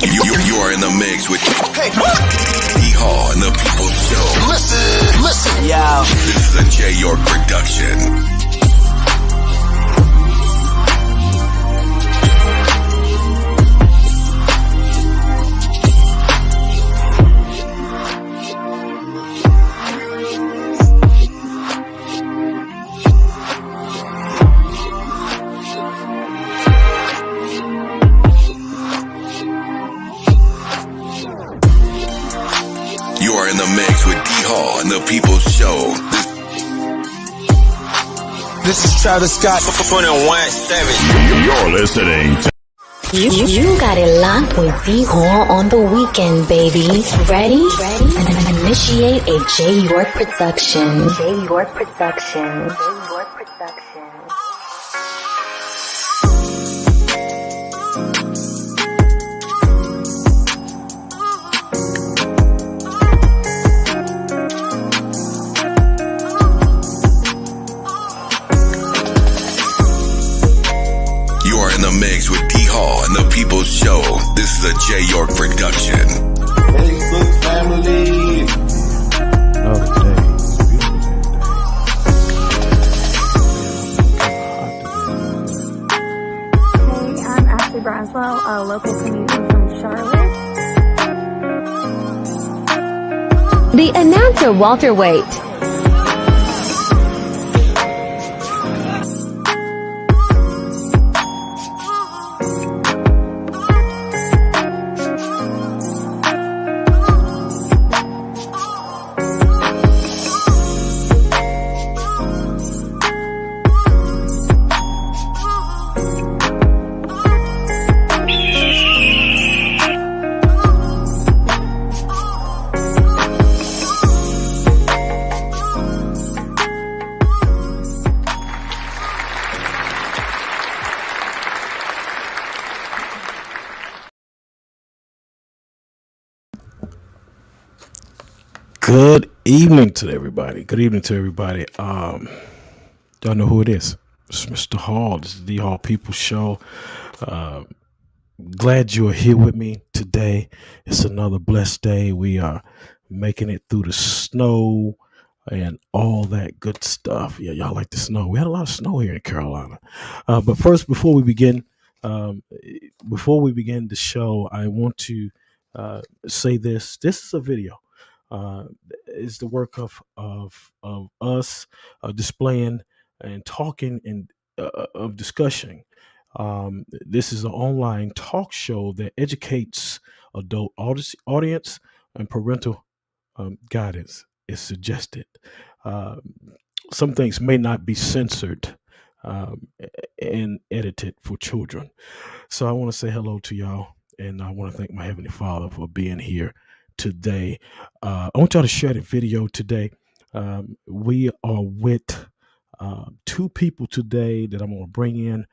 You are in the mix with D Hall and the People Show. Listen, yo. This is a J York production. You are in the mix with D Hall and the People Show. This is Travis Scott for 21-7. You're listening to You got it locked with D Hall on the weekend, baby. Ready? Initiate a J York production. J York production. J York production. You are in the mix with D Hall and the People Show. This is a J York production. Facebook family. Hey, I'm Ashley Braswell, a local comedian from Charlotte. The announcer Walter Waite. Good evening to everybody. Good evening to everybody. Y'all know who it is. It's Mr. Hall. This is the Hall People Show. Glad you are here with me today. It's another blessed day. We are making it through the snow and all that good stuff. Yeah, y'all like the snow. We had a lot of snow here in Carolina. But first, before we begin the show, I want to say this. This is a video. Is the work of us displaying and talking and of discussion. This is an online talk show that educates adult audience and parental guidance is suggested. Some things may not be censored and edited for children. So I want to say hello to y'all, and I want to thank my Heavenly Father for being here today. I want y'all to share the video today. We are with two people today that I'm going to bring in,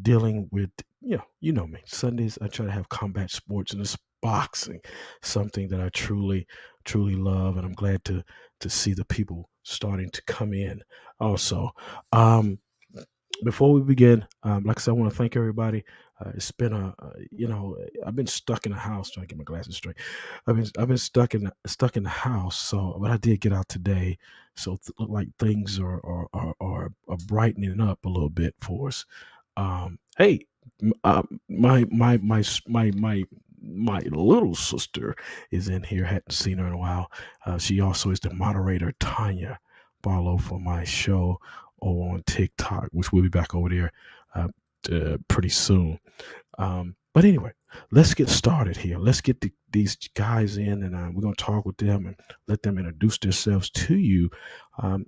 dealing with, you know me. Sundays, I try to have combat sports, and it's boxing, something that I truly love, and I'm glad to see the people starting to come in also. Before we begin, like I said, I want to thank everybody. It's been I've been stuck in the house trying to get my glasses straight. I've been stuck in the house. So, but I did get out today. So look like things are brightening up a little bit for us. Hey, my little sister is in here. Hadn't seen her in a while. She also is the moderator, Tanya Barlow, for my show over on TikTok, which we'll be back over there pretty soon. But anyway, let's get started here. Let's get these guys in, and we're going to talk with them and let them introduce themselves to you.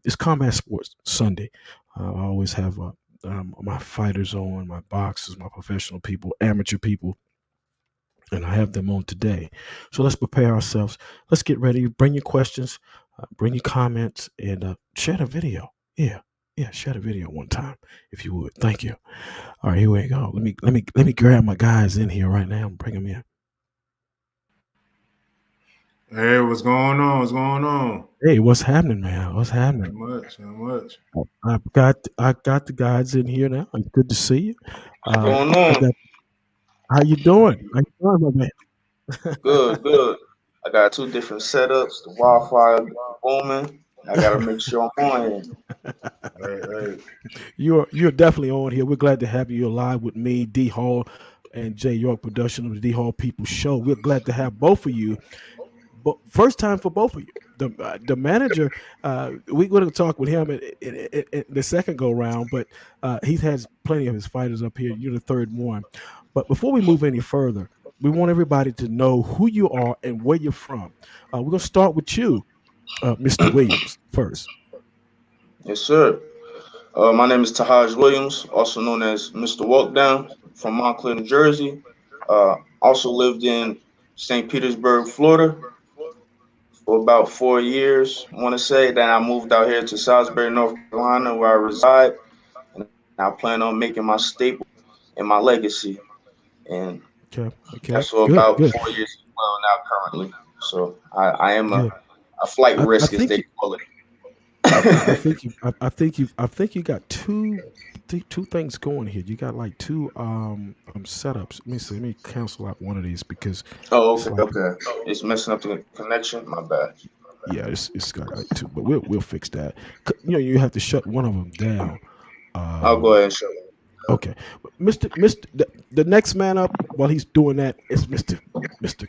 It's Combat Sports Sunday. I always have my fighters on, my boxers, my professional people, amateur people, and I have them on today. So let's prepare ourselves. Let's get ready. Bring your questions, bring your comments, and share the video. Yeah, share the video one time if you would. Thank you. All right, here we go. Let me grab my guys in here right now and bring them in. Hey, what's going on? What's going on? Hey, what's happening, man? What's happening? Not much. I got the guys in here now. It's good to see you. What's going on? How you doing? All right, my man. Good, good. I got two different setups. The Wi-Fi booming. I gotta make sure I'm on here. Hey, hey. You're definitely on here. We're glad to have you live with me, D Hall, and Jay York production of the D Hall People Show. We're glad to have both of you. But first time for both of you. The manager, we're going to talk with him in the second go round, but he has plenty of his fighters up here. You're the third one. But before we move any further, we want everybody to know who you are and where you're from. We're going to start with you, Mr. Williams, first. Yes, sir. My name is Tahaj Williams, also known as Mr. Walkdown, from Montclair, New Jersey. Also lived in St. Petersburg, Florida, for about 4 years. I want to say that I moved out here to Salisbury, North Carolina, where I reside, and I plan on making my staple and my legacy. And Okay. Okay. that's for Good. about Good. 4 years as well now currently. So I am Good. a flight I risk, as think they you. call I it. think you. I think you got two things going here. You got like two setups. Let me see. Let me cancel out one of these because Oh, it's okay, like okay. It's messing up the connection. My bad. yeah, it's got like two, but we'll fix that. You know, you have to shut one of them down. I'll go Um, ahead and show you. okay, Mister, the next man up while he's doing that is Mister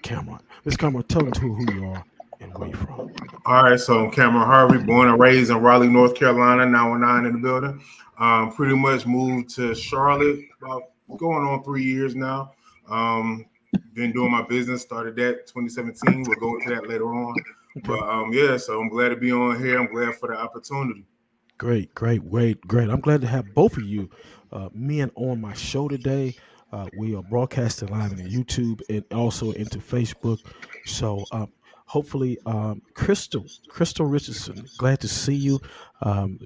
Cameron. Mister Cameron, tell him who you are and where you're from. All right, so I'm Cameron Harvey, born and raised in Raleigh, North Carolina, 919 in the building. Pretty much moved to Charlotte about going on 3 years now. Um, been doing my business, started that 2017. We'll go into that later on. Okay. But yeah, so I'm glad to be on here. I'm glad for the opportunity. Great. I'm glad to have both of you men on my show today. We are broadcasting live on YouTube and also into Facebook. So hopefully, Crystal Richardson, glad to see you.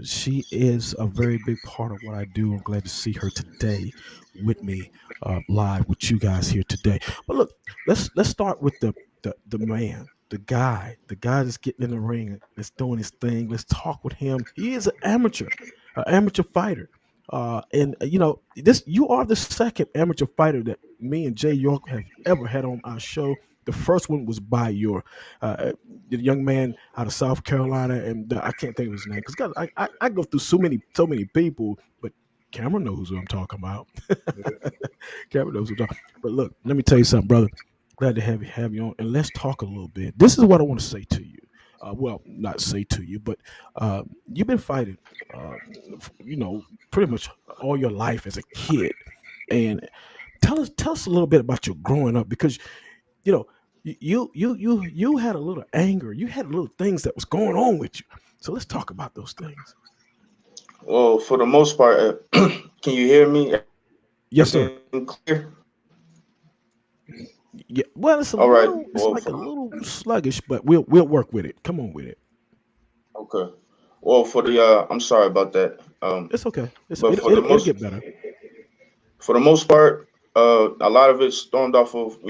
She is a very big part of what I do. I'm glad to see her today with me live with you guys here today. But look, let's start with the man, the guy that's getting in the ring, that's doing his thing. Let's talk with him. He is an amateur fighter. And you know, this you are the second amateur fighter that me and Jay York have ever had on our show. The first one was by the young man out of South Carolina, and I can't think of his name because I go through so many people, but Cameron knows who I'm talking about. Cameron knows who I'm talking. But look, let me tell you something, brother. Glad to have you on, and let's talk a little bit. This is what I want to say to you. Well, not say to you, but you've been fighting, uh, you know, pretty much all your life as a kid. And tell us a little bit about your growing up because you know you had a little anger, you had little things that was going on with you. So let's talk about those things. Well, for the most part, can you hear me? Yes, Everything sir. clear? Yeah. Well, All right. it's Well, like a little sluggish, but we'll work with it. Come on with it. okay. Well, for the I'm sorry about that. It's okay. But It'll get better. for the most part, a lot of it stormed off of,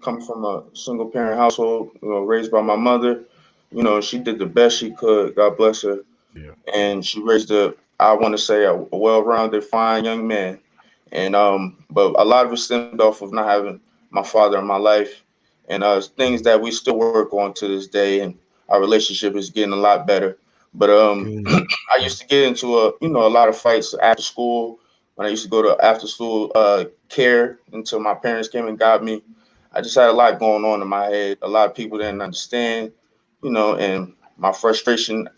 coming from a single parent household, raised by my mother. She did the best she could. God bless her, Yeah. and she raised I want to say, a well-rounded, fine young man. And but a lot of it stemmed off of not having my father in my life, and things that we still work on to this day. And our relationship is getting a lot better. But Good. I used to get into a lot of fights after school when I used to go to after school care until my parents came and got me. I just had a lot going on in my head. A lot of people didn't understand, and my frustration,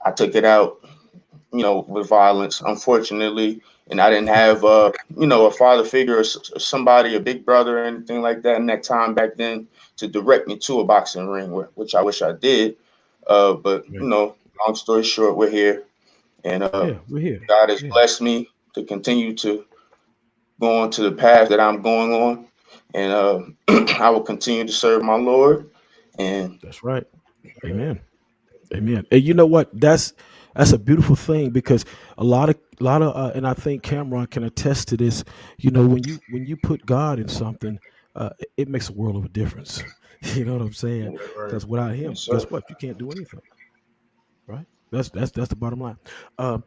I took it out, with violence, unfortunately. And I didn't have, a father figure or somebody, a big brother or anything like that in that time back then to direct me to a boxing ring, which I wish I did. But, Right. long story short, we're here. And Yeah, we're here. God has Yeah, blessed me to continue to go on to the path that I'm going on. And I will continue to serve my Lord. And that's right. Amen. Amen. And you know what? That's a beautiful thing because and I think Cameron can attest to this. You know, when you put God in something, it makes a world of a difference. You know what I'm saying? Right. Because without Him, yes, guess sir. what? You can't do anything. Right? That's the bottom line. Um,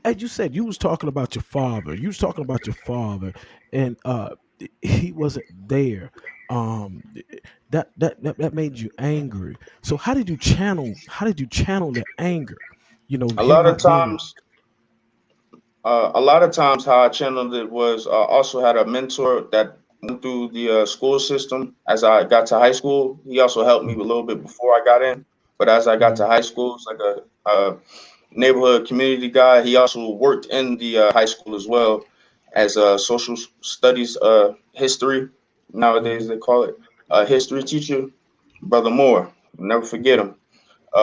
as you said, you was talking about your father. You was talking about your father, and he wasn't there. um that made you angry. So how did you channel the anger, A him lot of not being times, how I channeled it was also had a mentor that went through the school system. As I got to high school, he also helped me a little bit before I got in. But as I got to mm, high school, it's like a neighborhood community guy. He also worked in the high school as well as a social studies history. Nowadays mhm, they call it a history teacher, Brother Moore. I'll never forget okay, him.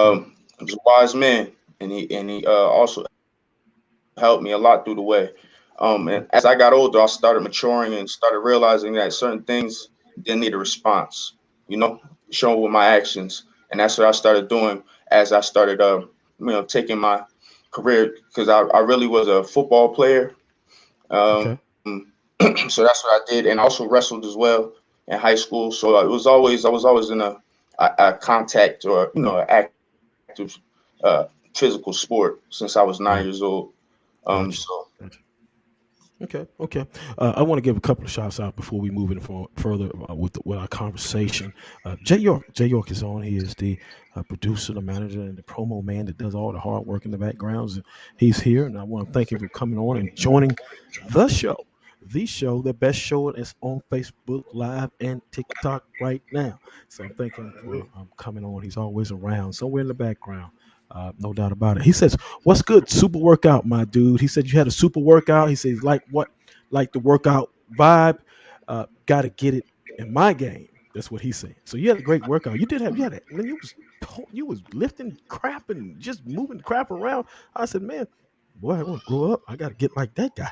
okay, He was a wise man, and he also helped me a lot through the way. okay, And as I got older, I started maturing and started realizing that certain things didn't need a response, you know, showing with my actions. And that's what I started doing as I started, taking my career because I really was a football player. okay. So that's what I did, and I also wrestled as well in high school. So I was always in a contact or active physical sport since I was 9 years Right. old. Gotcha. So Gotcha. Okay, okay. I want to give a couple of shots out before we move in further with our conversation. Jay York is on. He is the producer, the manager, and the promo man that does all the hard work in the backgrounds. And he's here, and I want to thank him for coming on and joining the show. The show, the best show is on Facebook Live and TikTok right now. So I'm thanking him for coming on. He's always around, somewhere in the background. No doubt about it. He says, "What's good? Super workout, my dude." He said you had a super workout. He says, "Like what? Like the workout vibe? Got to get it in my game." That's what he's saying. So you had a great workout. You had it when you was lifting crap and just moving the crap around. I said, "Man, boy, I want to grow up. I got to get like that guy."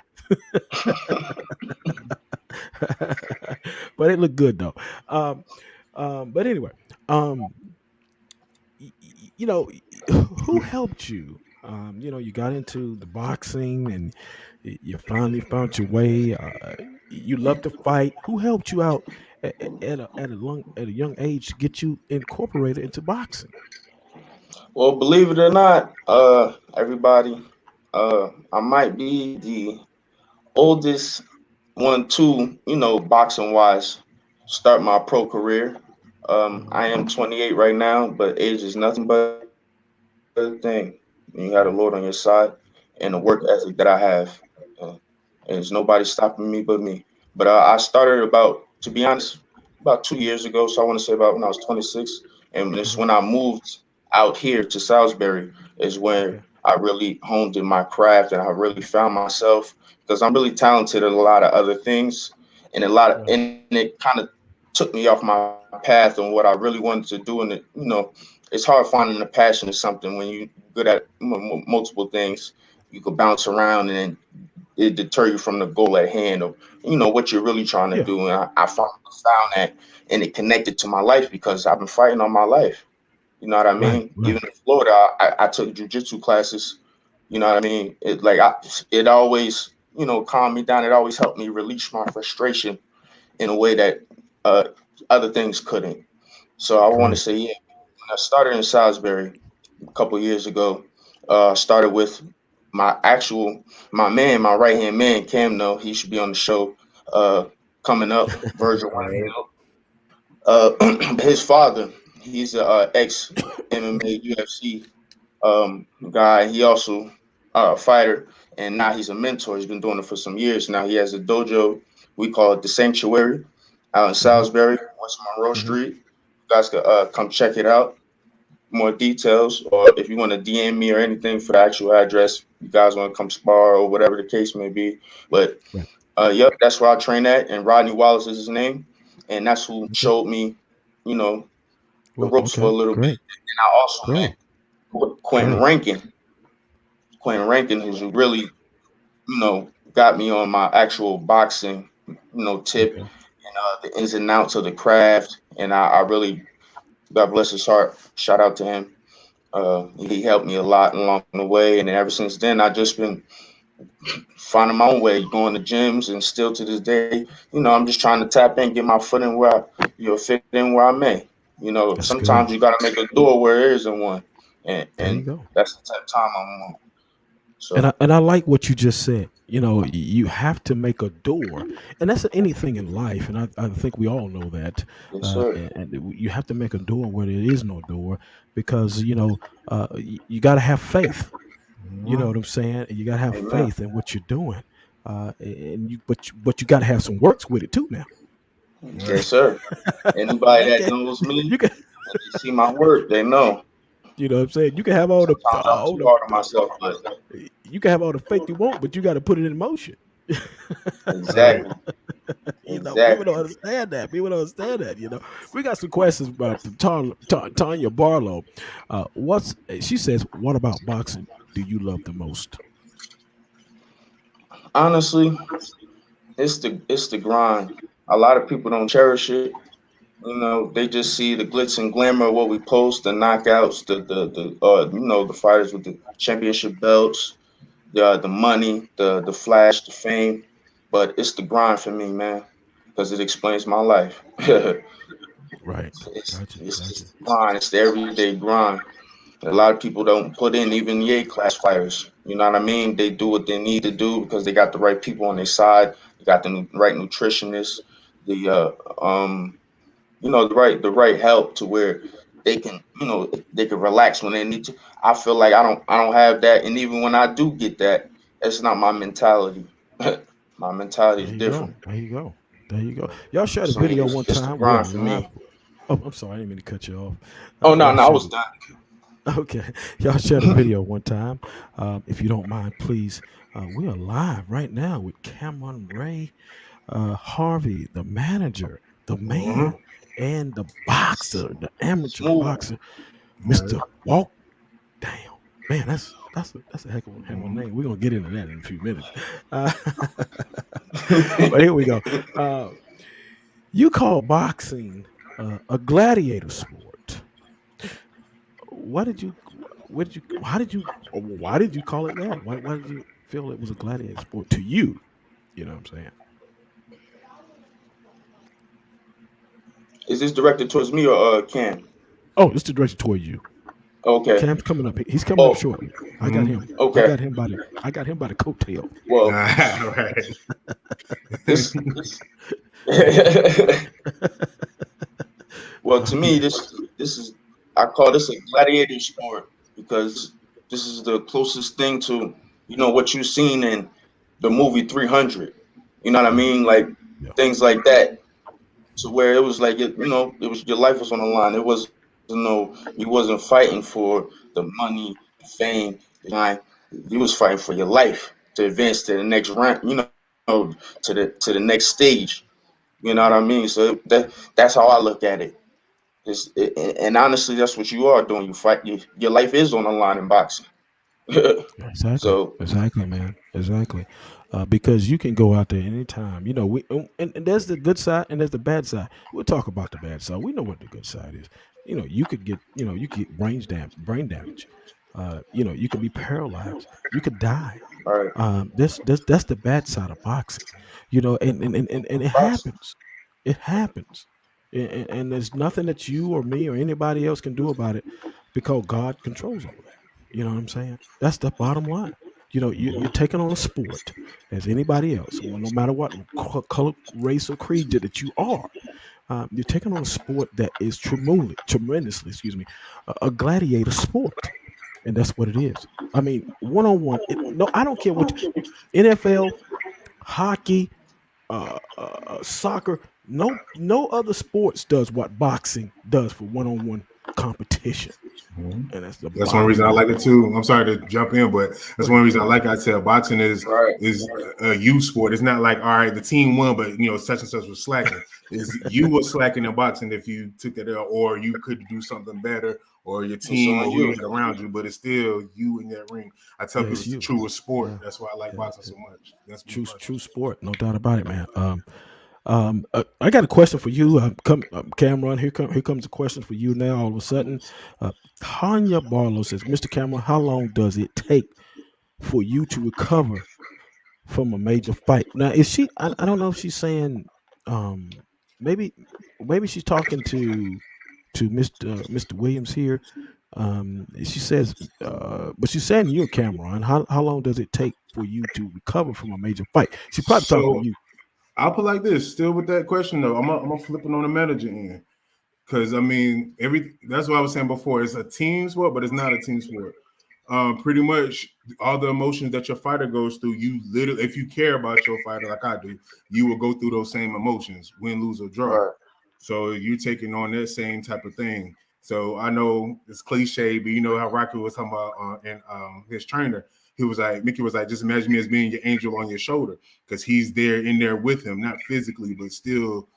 But it looked good though. Um, but anyway, um, you know, who helped you? You got into the boxing and you finally found your way. You love to fight. Who helped you out at a young age to get you incorporated into boxing? well, believe it or not, everybody, I might be the oldest one to, boxing wise, start my pro career. Hmm. I am 28 right now, but age is nothing but a thing. You got the Lord on your side and the work ethic that I have. Uh, and there's nobody stopping me but me. But I started to be honest, about 2 years ago. So I want to say about when I was 26. And it's when Hmm. I moved out here to Salisbury is when Okay. I really honed in my craft and I really found myself because I'm really talented at a lot of other things. Right. And it kind of took me off my path on what I really wanted to do. And it's hard finding a passion or something when you good at multiple things. You could bounce around and then it deter you from the goal at hand of what you're really trying to Yeah. do. And I found that, and it connected to my life because I've been fighting all my life. You know what I Right. mean? Right. Even in Florida, I took jujitsu classes. You know what I mean? It always calmed me down. It always helped me release my frustration in a way that uh, other things couldn't. So I want to Great. say, yeah, when I started in Salisbury a couple years ago, started with my actual my right hand man, Cam. No, he should be on the show coming up. Virgil Right. White. His father, he's a ex MMA UFC guy. He also a fighter, and now he's a mentor. He's been doing it for some years now. He has a dojo. We call it the Sanctuary out in Hmm. Salisbury, West Monroe Hmm. Street. You guys could come check it out. More details, or if you want to DM me or anything for the actual address, you guys want to come spar or whatever the case may be. But Right. yep, that's where I train at, and Rodney Wallace is his name, and that's who Okay. showed me, you know, the Well. ropes for a Okay. little bit. Great. And I also Great. met Great. Quentin Rankin, who's really, got me on my actual boxing, tip Okay. and the ins and outs of the craft. And I really, God bless his heart, shout out to him. He helped me a lot along the way, and ever since then, I just been finding my own way, going to gyms, and still to this day, I'm just trying to tap in, get my foot in where fit in where I may. That's good. Sometimes you got to make a door where there isn't one, and There you and go. that's the type of time I'm on. And So I like what you just said. you have to make a door, and that's anything in life, and I think we all know that. Yes, sir. And you have to make a door where there is no door, because you got to have faith. You know Mhm. what I'm saying? You got to have Amen. faith in what you're doing, and but you got to have some works with it too. Now, Yeah. Yes, sir. Anybody you that can knows me you can and they see my work, they know. you know what I'm saying? You can have all the Sometimes I'm all too hard on the myself, but you can have all the faith you want, but you got to put it in motion. Right. exactly, People exactly. don't understand that. People don't understand that. We got some questions about from Tanya Barlow. She says? What about boxing do you love the most? Honestly, it's the grind. A lot of people don't cherish it. They just see the glitz and glamour of what we post, the knockouts, the fighters with the championship belts, the money, the flash, the fame. But it's the grind for me, man, because it explains my life. it's, Right. Gotcha. it's Gotcha. the grind. It's the everyday grind. A lot of people don't put in even the A class fighters. You know what I mean? They do what they need to do because they got the right people on their side. They got the right nutritionists, the the right help to where they can relax when they need to. I feel like I don't have that, and even when I do get that, it's not my mentality. My mentality There is you go. different. There you go. There you go. Y'all shared a So video it's, one it's the time. We are grind for live. me. Oh, I'm sorry. I didn't mean to cut you off. Oh no, Y'all no, I shared was a done. Okay, y'all shared a video one time. If you don't mind, please. We are live right now with Cameron Ray, Harvey, the manager, the Mhm. man, and the boxer, the amateur Smooth. boxer, Right. Mr. Walk Down. Man, that's a heck of a Mhm. name. We're gonna get into that in a few minutes. Uh, but here we go. Uh, you call boxing a gladiator sport. Why did you? What did you? How did you? Or why did you call it that? Why did you feel it was a gladiator sport to you? You know what I'm saying? Is this directed towards me or Cam? Oh, it's the direction toward you. Okay. Cam's coming up. He's coming up Well, shortly. I got Mhm. him. I okay. got him by the. I got him by the coattail. Well, Right. this. Well, to me, Okay. this is I call this a gladiator sport because this is the closest thing to what you've seen in the movie 300. You know what I Yeah. mean? Like Yeah. things like that, to where it was like it was your life was on the line. It wasn't no you wasn't fighting for the money, the fame, the line. You was fighting for your life to advance to the next round. To the next stage. You know what I mean? So that's how I look at it. And honestly, that's what you are doing. You fight. Your life is on the line in boxing. Exactly. So, Exactly, man. Exactly. Because you can go out there anytime. And there's the good side and there's the bad side. We'll talk about the bad side. We know what the good side is. You could get, you could get brain damage. You could be paralyzed. You could die. all right, That's the bad side of boxing. And it boxing. happens. It happens. And there's nothing that you or me or anybody else can do about it, because God controls all that. You know what I'm saying? That's the bottom line. You're taking on a sport as anybody else, well, no matter what color, race, or creed that you are. You're taking on a sport that is tremendously, excuse me, a gladiator sport, and that's what it is. I mean, one on one. No, I don't care NFL, hockey, soccer. No other sports does what boxing does for one on one competition, Mhm. and that's the That's one bottom reason I line. like it too. I'm sorry to jump in, but Go that's ahead. one reason I like it. I said boxing is Right. is a youth sport. It's not like, all right, the team won, but such and such was slacking. Is you were slacking in boxing if you took that out, or you could do something better, or your It's team, on or who you you. had around you, but it's still you in that ring. I tell Yeah, people it's it's the you. truest sport. Yeah, That's why I like yeah. boxing so much. That's me True personally. sport, no doubt about it, man. I got a question for you. Cameron. Here comes a question for you now. All of a sudden, Tanya Barlow says, "Mr. Cameron, how long does it take for you to recover from a major fight?" Now, is she? I don't know if she's saying, maybe maybe she's talking to Mr. Williams here. She says, but she's saying you, Cameron. How long does it take for you to recover from a major fight? She's probably talking to So you. I'll put like this. Still with that question though, I'm gonna flip it on the manager end. Because I mean, that's what I was saying before. It's a team sport, but it's not a team sport. Pretty much all the emotions that your fighter goes through, you literally, if you care about your fighter like I do, you will go through those same emotions, win, lose, or draw. Right. So you're taking on that same type of thing. So I know it's cliche, but you know how Rocky was talking about and his trainer. He was like, Mickey was like, just imagine me as being your angel on your shoulder, because he's there in there with him, not physically, but still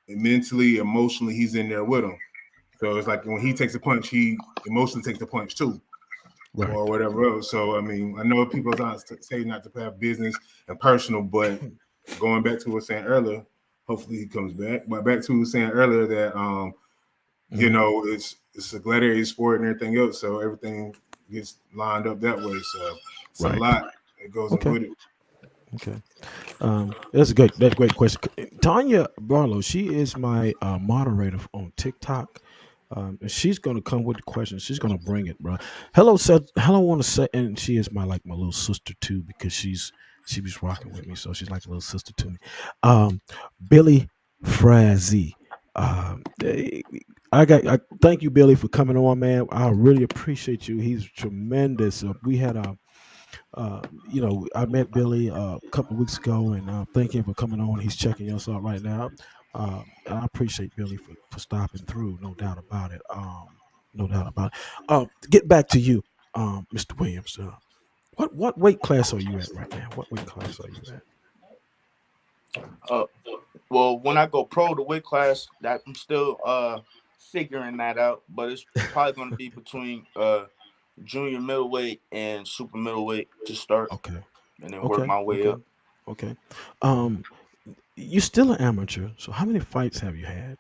mentally, emotionally, he's in there with him. So it's like when he takes a punch, he emotionally takes the punch too, Right. or whatever else. So I mean, I know people say not to have business and personal, but going back to what I was saying earlier, hopefully he comes back. But back to what I was saying earlier that you know, it's a gladiator sport and everything else, so everything gets lined up that way. So it's a lot that goes in with it. Okay. That's a great question. Tanya Barlow, she is my moderator on TikTok. And she's gonna come with the questions. She's gonna bring it, bro. Hello, Seth. Hello, I want to say, and she is my little sister too, because she was rocking with me, so she's like a little sister to me. Billy Frazee. I thank you, Billy, for coming on, man. I really appreciate you. He's tremendous. We had I met Billy a couple of weeks ago, and thank him for coming on. He's checking us out right now. And I appreciate Billy for stopping through. No doubt about it. No doubt about it. Get back to you, Mr. Williams. What weight class are you at right now? What weight class are you at? Well, when I go pro, the weight class that I'm still figuring that out, but it's probably going to be between junior middleweight and super middleweight to start. Okay. And then work my way up. Okay. You're still an amateur, so how many fights have you had?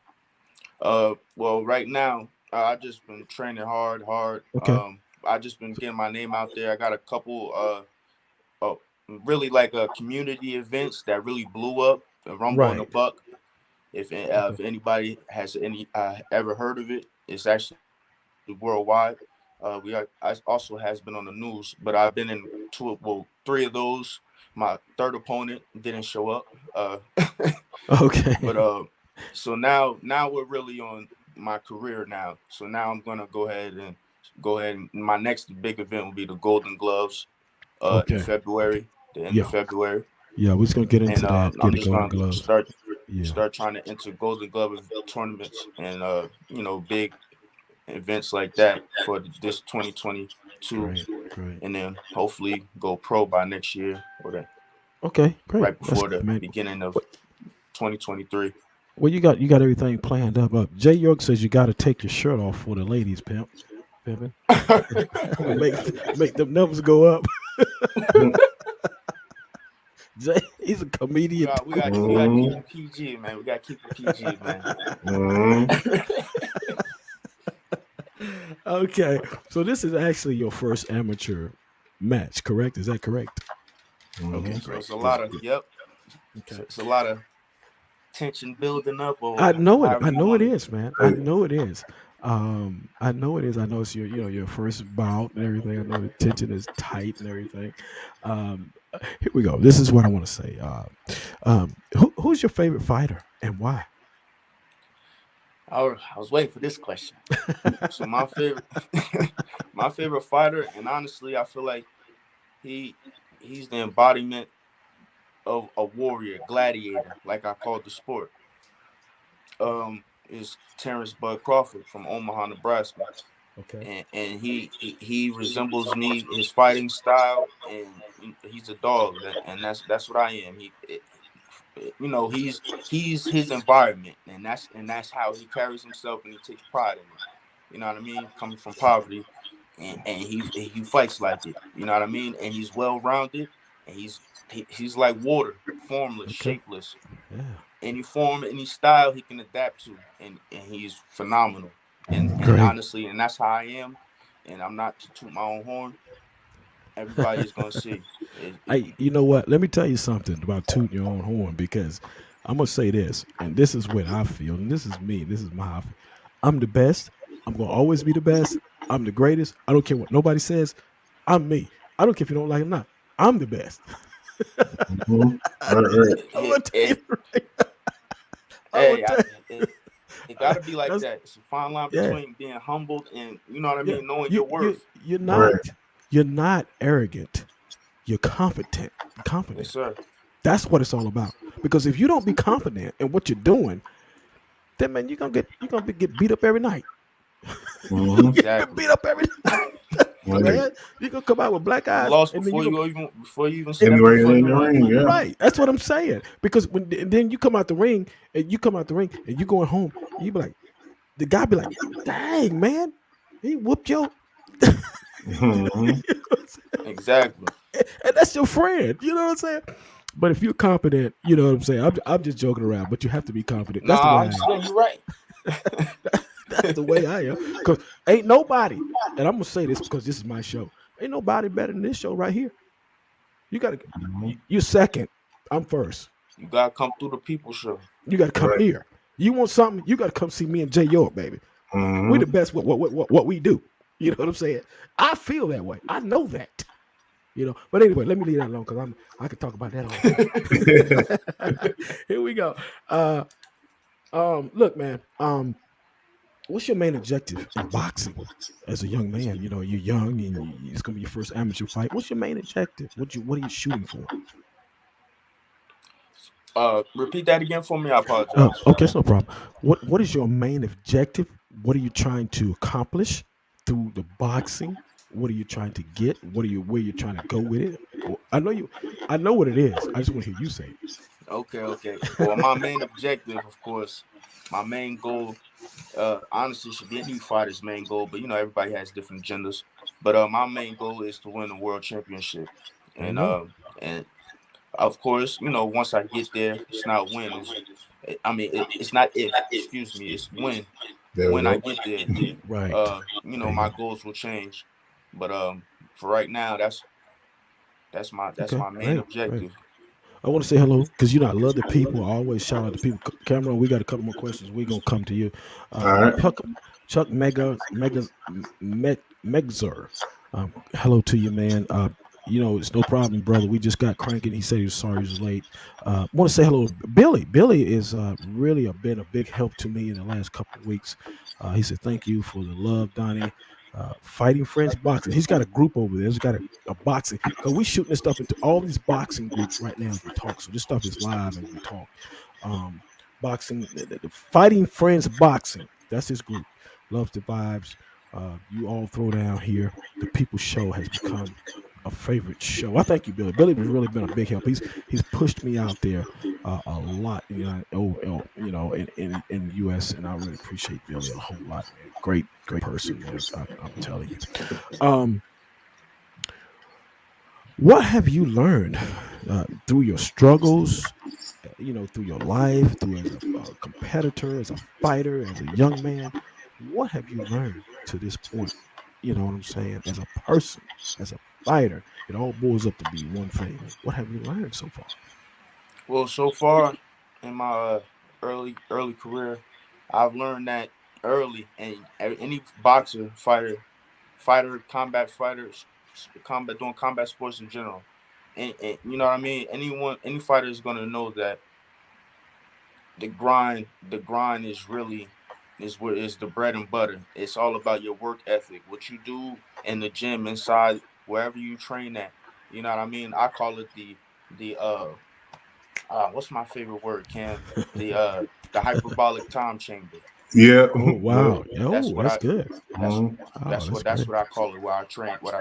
Well, right now I just been training hard. Okay. I just been getting my name out there. I got a couple really like community events that really blew up. The Rumble and the Buck. If anybody has ever heard of it, it's actually worldwide. I also has been on the news, but I've been in three of those. My third opponent didn't show up. Okay. But so now we're really on my career now. So now I'm gonna go ahead and my next big event will be the Golden Gloves in February, the end of February. Yeah, we're just gonna get into that. I'm just gonna start trying to enter Golden Glove tournaments and big events like that for this 2022, great. And then hopefully go pro by next year or that. Okay, great. Right before the beginning of 2023. Well, you got everything planned up. Jay York says you got to take your shirt off for the ladies, pimping. make them numbers go up. Jay, he's a comedian. We got to keep it PG, man. We got to keep it PG, man. Okay, so this is actually your first amateur match, correct? Is that correct? Okay, so it's a lot of it's a lot of tension building up. I know it. I know it is, man. I know it is. I know it is. I know it's your first bout and everything. I know the tension is tight and everything. Here we go. This is what I want to say. Who's your favorite fighter and why? I was waiting for this question. So my favorite fighter, and honestly, I feel like he's the embodiment of a warrior, gladiator, like I call the sport. Is Terrence Bud Crawford from Omaha, Nebraska. Okay. And he resembles me, his fighting style, and he's a dog, and that's what I am. He's his environment, and that's how he carries himself, and he takes pride in it. You know what I mean? Coming from poverty, and he fights like it. You know what I mean? And he's well rounded, and he's like water, formless, shapeless. Yeah. Any form, any style he can adapt to, and he's phenomenal. And honestly, and that's how I am. And I'm not to toot my own horn. Everybody's gonna see. Hey, you know what? Let me tell you something about tooting your own horn, because I'm gonna say this, and this is what I feel, and this is me. This is my. I'm the best. I'm gonna always be the best, I'm the greatest. I don't care what nobody says. I'm me. I don't care if you don't like it or not. I'm the best. Mhm. Right. I'm gonna tell you It, right. I'm gonna hey, tell it got to be like that's that. It's a fine line yeah, between being humbled and, you know what I yeah. mean, knowing You your you worth. you're Right. not you're not arrogant. You're confident. Yes, Confident. sir. That's what it's all about. Because if you don't be confident in what you're doing, then man, get beat up every night. You Mhm. get Exactly. beat up every night. Right. Man, you gonna come out with black You eyes, lost and then you gonna before you even step in Anyway, foot in in the the ring. ring, yeah. right. That's what I'm saying. Because and then you come out the ring, and you going home, and you be like, the guy be like, dang man, he whooped your. Mhm. Exactly. And that's your friend. You know what I'm saying? But if you're confident, you know what I'm saying. I'm just joking around, but you have to be confident. That's the Nah, I way I am. understand. You're right. That's the way I am. Because ain't nobody, and I'm gonna say this because this is my show. Ain't nobody better than this show right here. You gotta, you second. I'm first. You gotta come through the people show. You gotta come Right. here. You want something? You gotta come see me and Jay York, baby. We the Mhm. best. What we do. You know what I'm saying? I feel that way. I know that. But anyway, let me leave that alone because I could talk about that all day. Here we go. Uh, look, man. What's your main objective in boxing as a young man? You're young and it's gonna be your first amateur fight. What's your main objective? What are you shooting for? Repeat that again for me. I Oh, apologize. okay, it's no problem. What is your main objective? What are you trying to accomplish through the boxing? What are you trying to get? Where you're trying to go with it? I know what it is. I just want to hear you say Okay. Well, it. my main objective, of course, my main goal, honestly, should be any fighter's main goal. But everybody has different agendas. But my main goal is to win the world championship, There you and go. of course, once I get there, it's not when. It's not if. Excuse me. It's when. There we When I go. get there, Right. There you my go. goals will change. But for right now, that's Okay. my main Great. Great. objective. I want to say hello because I love the people. I always shout out the people. Cameron, we got a couple more questions. We're gonna come to you. All right. Chuck Megzer. Hello to you, man. It's no problem, brother. We just got cranking. He said he was sorry he was late. Want to say hello, Billy. Billy is really been a big help to me in the last couple of weeks. He said thank you for the love, Donnie. Fighting Friends Boxing. He's got a group over there. He's got a boxing because we shooting this stuff into all these boxing groups right now as we talk. So this stuff is live as we talk. Um, boxing, the Fighting Friends Boxing. That's his group. Loves the vibes. You all throw down here. The People Show has become a favorite show. I thank you, Billy. Billy has really been a big help. He's pushed me out there a lot. In the U.S. and I really appreciate Billy a whole lot, man. Great person, man. I'm telling you. Um, what have you learned through your struggles? Through your life, through as a competitor, as a fighter, as a young man. What have you learned to this point? You know what I'm saying? As a person, as a fighter, it all boils up to be one thing. What have you learned so far? Well, so far in my early career, I've learned that early, and any boxer, combat fighters, combat doing combat sports in general, and you know what I mean. Any fighter is gonna know that the grind is really is what is the bread and butter. It's all about your work ethic, what you do in the gym, inside wherever you train at. You know what I mean? I call it the what's my favorite word, Cam? The hyperbolic time chamber. Yeah. Oh Yeah. wow! That's Oh, what that's I good. that's Mhm. Oh, that's that's great. what I call it, where I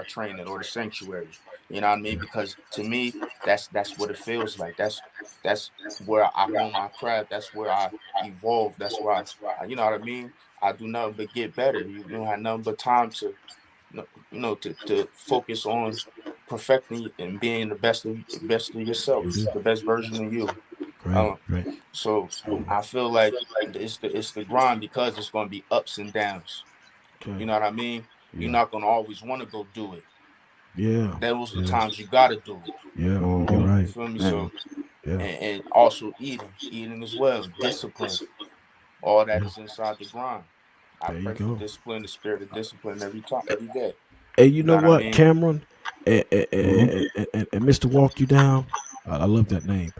train it, or the sanctuary. You know what I mean? Because to me, that's what it feels like. That's where I hone my craft. That's where I evolve. That's why you know what I mean? I do nothing but get better. You don't have nothing but time to to focus on perfecting and being the best of yourself, You do the best version of you. great, Um, great. so I feel like it's the grind, because it's going to be ups and downs. Okay. You know what I mean? You're Yeah. not going to always want to go do it. Yeah. Those are the Yeah. times you got to do it. Yeah. You're Mhm. You right. feel me? Man. So Yeah. and also eating as well, discipline. All that Yeah. is inside the grind. I There you pray for go. discipline, the spirit of discipline every time, every day. And you You know know what I what, mean? Cameron Mhm. and Mr. Walk You Down. I love that name.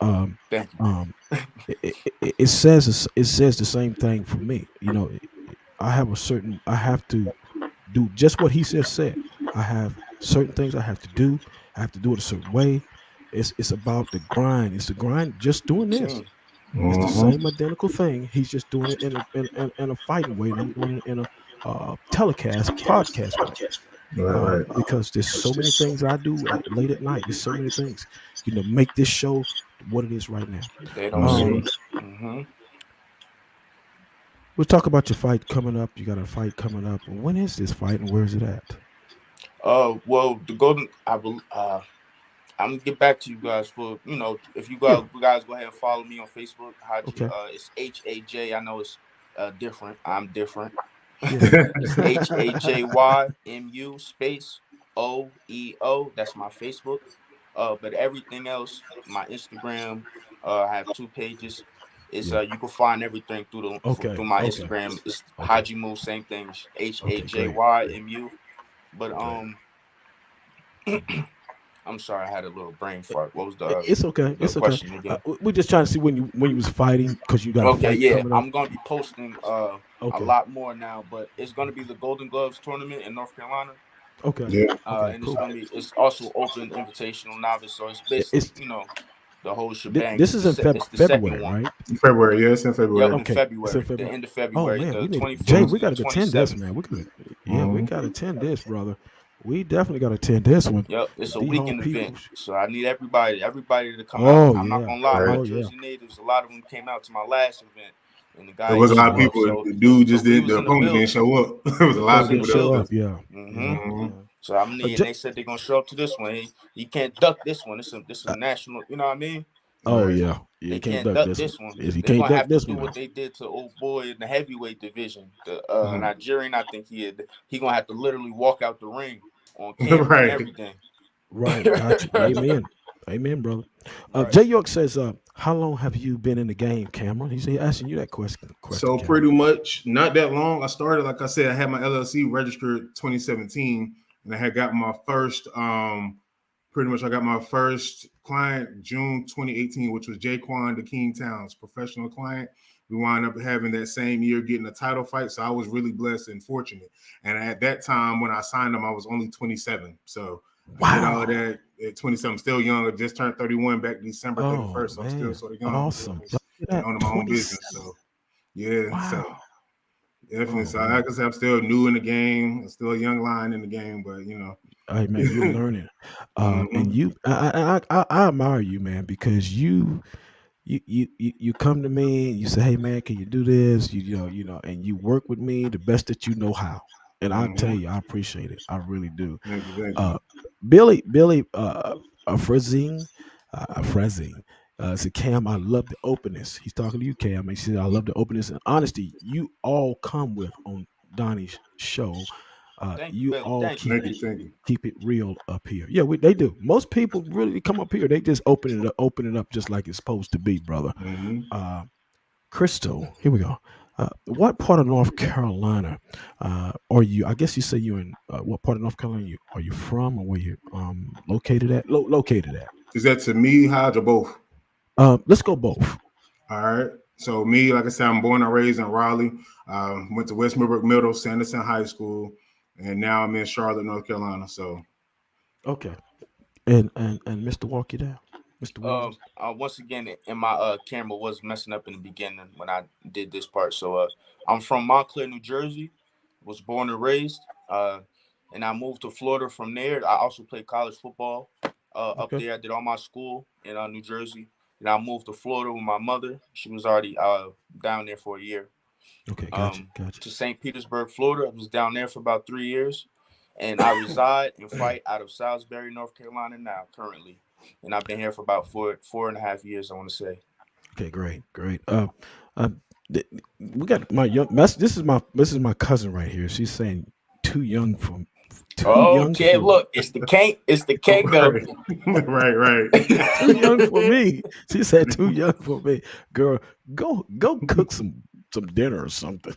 Um, Thank you. it says it says the same thing for me. You know, I have to do just what he just said. I have certain things I have to do. I have to do it a certain way. It's about the grind. It's the grind. Just doing this. Routine. It's the Mhm. same identical thing. He's just doing it in a fighting way, and I'm doing it in a telecast podcast way. Right, right. Because there's so many things I do late at night. There's so many things, make this show what it is right now. They don't Um, see. Mm-hmm. we'll talk about your fight coming up. You got a fight coming up. When is this fight and where is it at? Well, the golden. I'm gonna get back to you guys for if Yeah. you guys go ahead and follow me on Facebook. Haji, Okay. it's Haj. I know it's different. I'm different. Yeah. It's HAJYMU space OEO. That's my Facebook. But everything else, my Instagram. I have 2 pages. It's Yeah. you can find everything Okay. through my Okay. Instagram. It's Okay. Haji Move, same thing. Okay. Great. HAJYMU. But Great. I'm sorry, I had a little brain fart. What was It's okay. the It's okay. question again? We're just trying to see when you was fighting because you got a Okay, fight yeah, coming up. I'm gonna be posting a Okay. lot more now, but it's gonna be the Golden Gloves tournament in North Carolina, Okay. Yeah. Okay. and Cool. it's also open invitational novice, so it's basically It's the whole shebang. this is in It's the second February, one. right? February, yes, in Yep, February. in Okay. It's in February, the February. end of Oh February, man, the we need Jay. 24th We to got the to attend this, 27th. man. We Mhm. got to attend this, brother. We definitely got to attend this one. Yep, The it's a D Hall weekend people. event, so I need everybody to come out. Oh I'm not yeah. gonna lie, my Right. Oh yeah. Jersey natives, a lot of them came out to my last event, and the There guy was didn't a lot of show up. people. So, The dude just we didn't. was The in the opponent didn't building. show up. There was a We lot Oh, of was in didn't the people there show though. up. building. Yeah. hmm Yeah. Mhm. Yeah. So I'm Uh, need, and J- they said they're gonna show up to this one. He can't duck this one. It's a uh, national. You know what I mean? oh Right. yeah. Yeah. They You can't can't duck duck this one. this one. If you They're can't gonna duck have to this do one what now. they did to old boy in the heavyweight division. The Mhm. Nigerian, I think he gonna have to literally walk out the ring on camera and Right. everything. Right. Got you. Amen. Amen, brother. Right. Jay York says, how long have you been in the game, Cameron? He's asking you that question, So Cameron. pretty much not that long. I started, like I said, I had my LLC registered 2017, and I had got my first pretty much I got my first client June 2018, which was Jaquan the King Towns, professional client. We wound up having that same year getting a title fight. So I was really blessed and fortunate. And at that time, when I signed him, I was only 27. So I did all of Wow. that at 27, still young. I just turned 31 back December Oh 31st. So I'm still man. sort of young, Awesome. Look at and that. owning my own business. 27. So yeah, so Wow. definitely. Oh So man. like I said, I'm still new in the game. I'm still a young lion in the game, but Hey man, you're learning. And mhm. I admire you, man, because you come to me and you say, "Hey, man, can you do this?" And you work with me the best that you know how. And I tell Mhm. you, I appreciate it. I really do. Thank you, thank you. Uh, Billy, Frezing, said, "Cam, I love the openness." He's talking to you, Cam. He said, "I love the openness and honesty you all come with on Donnie's show. Thank you, You Billy. all Thank you. Thank you. keep it real up here." Yeah, they do. Most people really come up here. They just open it up just like it's supposed to be, brother. Mhm. Uh, Crystal, here we go. What part of North Carolina are you? I guess you say you're in. What part of North Carolina are you from, or where you located at? Located at? Is that to me, Hodge, or both? Let's go both. All right. So me, like I said, I'm born and raised in Raleigh. Went to West Millbrook Middle, Sanderson High School, and now I'm in Charlotte, North Carolina. So Okay. And Mr. Walk you down, Mr. Williams. Once again, and my camera was messing up in the beginning when I did this part. So I'm from Montclair, New Jersey. Was born and raised. And I moved to Florida from there. I also played college football up Okay. there. I did all my school in New Jersey. And I moved to Florida with my mother. She was already down there for a year. Okay. Gotcha. To St. Petersburg, Florida. I was down there for about 3 years. And I reside and fight out of Salisbury, North Carolina now, currently. And I've been here for about 4.5 years, I want to say. Okay. Great. Uh, we got my young. This is my cousin right here. She's saying too young for. Okay, look, it's the cake. It's the cake, though. right. Too young for me. She said too young for me. Girl, go cook some some dinner or something.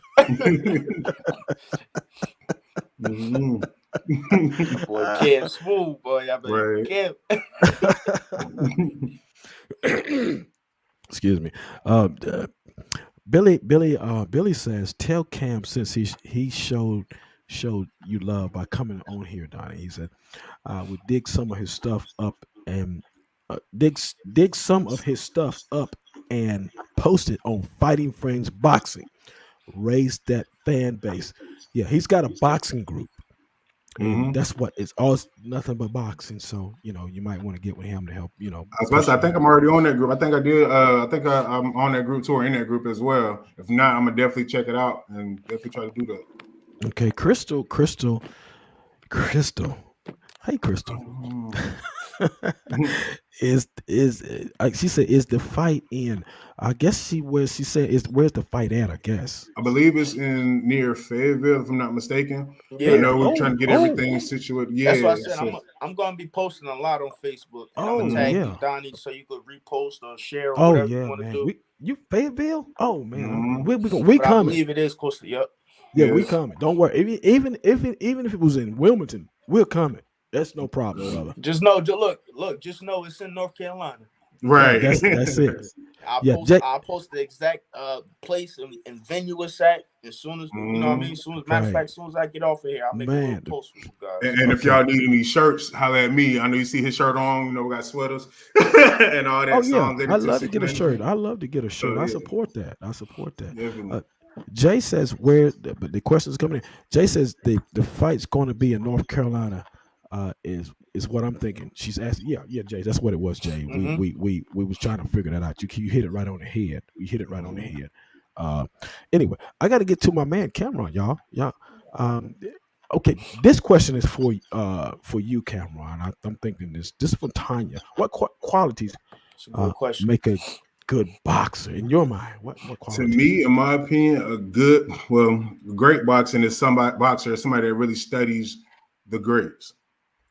Mhm. Boy, Cam smooth, boy. I bet Right. Cam. Excuse me. Billy says, tell Cam since he showed you love by coming on here, Donnie. He said, would dig some of his stuff up and dig some of his stuff up and post it on Fighting Frames Boxing. Raise that fan base. Yeah, he's got a boxing group. And that's what it's all nothing but boxing. So, you might want to get with him to help, I was about to say, I think I'm already on that group. I think I did. I think I'm on that group too, or in that group as well. If not, I'm gonna definitely check it out and definitely try to do that. Okay, Crystal. Hey, Crystal. She said, is the fight in? I guess she said, where's the fight at? I guess. I believe it's in near Fayetteville, if I'm not mistaken. Yeah. I know we're trying to get everything situated. Yeah, that's what I said. I'm gonna be posting a lot on Facebook, and I'm gonna tag you, Donnie, so you could repost or share or whatever you want to do. You Fayetteville? Oh man, we coming. I believe it is close to Yeah, we coming. Don't worry. Even if it was in Wilmington, we're coming. That's no problem, brother. Just know, look. Just know it's in North Carolina. Right. That's it. I'll post the exact place and venue it's at as soon as you know what I mean. As soon as I get off of here, I'll make a little post with you guys. And if y'all need any shirts, holler at me. I know you see his shirt on. We got sweaters and all that. Oh yeah, I'd love to get a shirt. I love to get a shirt. I support that. Definitely. Jay says but the question is coming in. Jay says the fight's going to be in North Carolina. Is what I'm thinking. She's asking. Yeah, Jay. That's what it was, Jay. We was trying to figure that out. You hit it right on the head. We hit it right on the head. Anyway, I got to get to my man Cameron, y'all. Okay, this question is for you, Cameron. I'm thinking this is for Tanya. What qualities make a good boxer in your mind? What qualities? To me, in my opinion, great boxing is somebody that really studies the greats.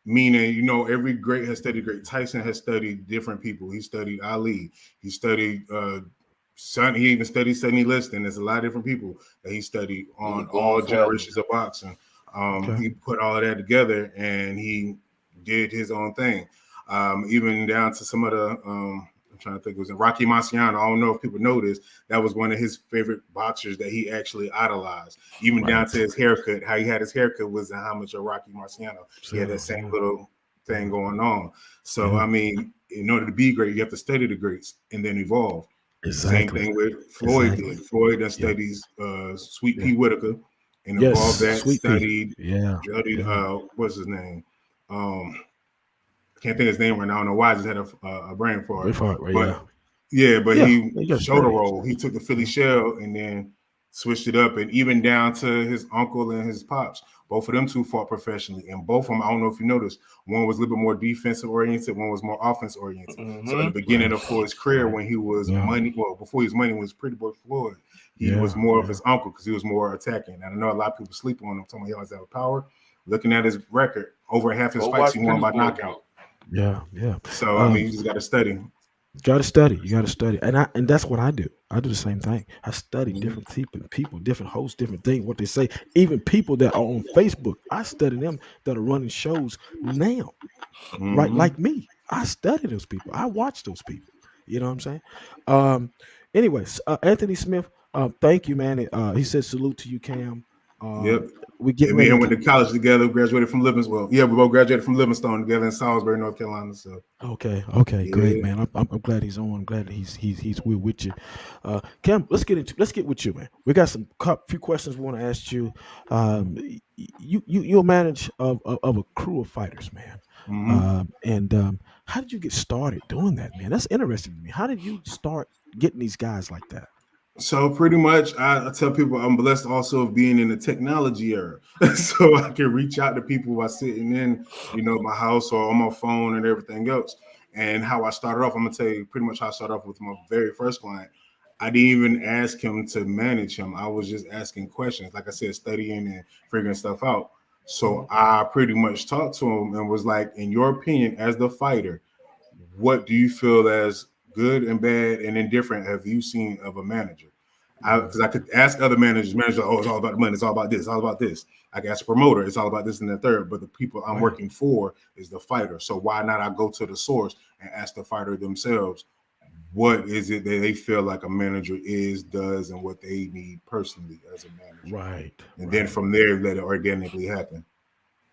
Meaning, every great has studied great. Tyson has studied different people. He studied Ali. He studied he even studied Sonny Liston. There's a lot of different people that he studied on all generations of boxing. He put all of that together and he did his own thing. Even down to some of the I'm trying to think, it was Rocky Marciano. I don't know if people know this. That was one of his favorite boxers that he actually idolized. Even down to his haircut. How he had his haircut was in homage of Rocky Marciano. He had that same little thing going on. So, I mean, in order to be great, you have to study the greats and then evolve. Same thing with Floyd did. Floyd that studies Sweet Pea Whitaker and evolved that. Studied, what's his name? I can't think of his name right now. I don't know why. I just had a brain fart. But he showed a role. He took the Philly shell and then switched it up. And even down to his uncle and his pops. Both of them two fought professionally. And both of them, I don't know if you noticed, one was a little bit more defensive oriented, one was more offense oriented. So in the beginning of Floyd's career, when he was before he was money, was Pretty Boy Floyd, he was more of his uncle because he was more attacking. And I know a lot of people sleep on him, talking about he always have power. Looking at his record, over half his fights he won by knockout. Yeah. So I mean, you just got to study. You got to study, and that's what I do. I do the same thing. I study different people, different hosts, different things, what they say. Even people that are on Facebook, I study them that are running shows now, right? Like me, I study those people. I watch those people. You know what I'm saying? Anyways, Anthony Smith, thank you, man. He said salute to you, Cam. We get ready. We went to college together. Graduated from Livingstone. We both graduated from Livingstone together in Salisbury, North Carolina. So okay, great, man. I'm glad he's on. I'm glad he's with you. Cam, let's get with you, man. We got some few questions we want to ask you. You're a manager of a crew of fighters, man. And how did you get started doing that, man? That's interesting to me. How did you start getting these guys like that? So pretty much, I tell people I'm blessed also of being in the technology era, so I can reach out to people by sitting in, my house or on my phone and everything else. And how I started off, I'm gonna tell you pretty much how I started off with my very first client. I didn't even ask him to manage him. I was just asking questions, like I said, studying and figuring stuff out. So I pretty much talked to him and was like, in your opinion, as the fighter, what do you feel as good and bad and indifferent have you seen of a manager? Because I could ask other managers, oh, it's all about the money, it's all about this, it's all about this. I can ask a promoter, it's all about this and the third. But the people I'm working for is the fighter. So why not I go to the source and ask the fighter themselves, what is it that they feel like a manager does, and what they need personally as a manager. Right. And then from there, let it organically happen.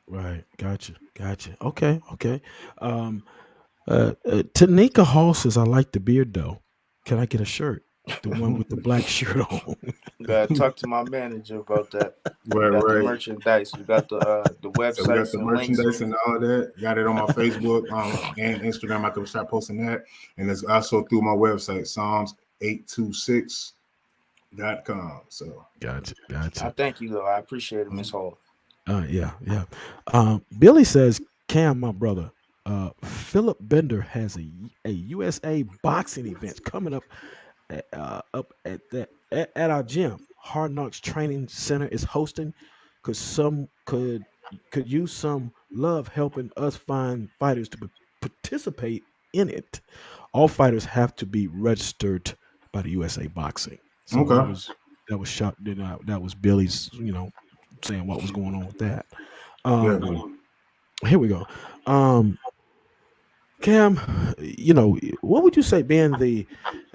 Right. Gotcha. Okay. Tanika Hall says, I like the beard though. Can I get a shirt? The one with the black shirt on. Gotta talk to my manager about that. Right, We got the right. merchandise. We got the So we got websites the and merchandise links. and all that. Got it on my Facebook and Instagram. I can start posting that. And it's also through my website, Psalms826.com. So Gotcha. I thank you though. I appreciate it, Miss Hall. Yeah. Billy says, Cam, my brother, Philip Bender has a USA boxing event coming up at our gym. Hard Knocks Training Center is hosting, because some could use some love helping us find fighters to participate in it. All fighters have to be registered by the USA Boxing. So okay. that was shot. That was Billy's, saying what was going on with that. Here we go. Cam, what would you say, being the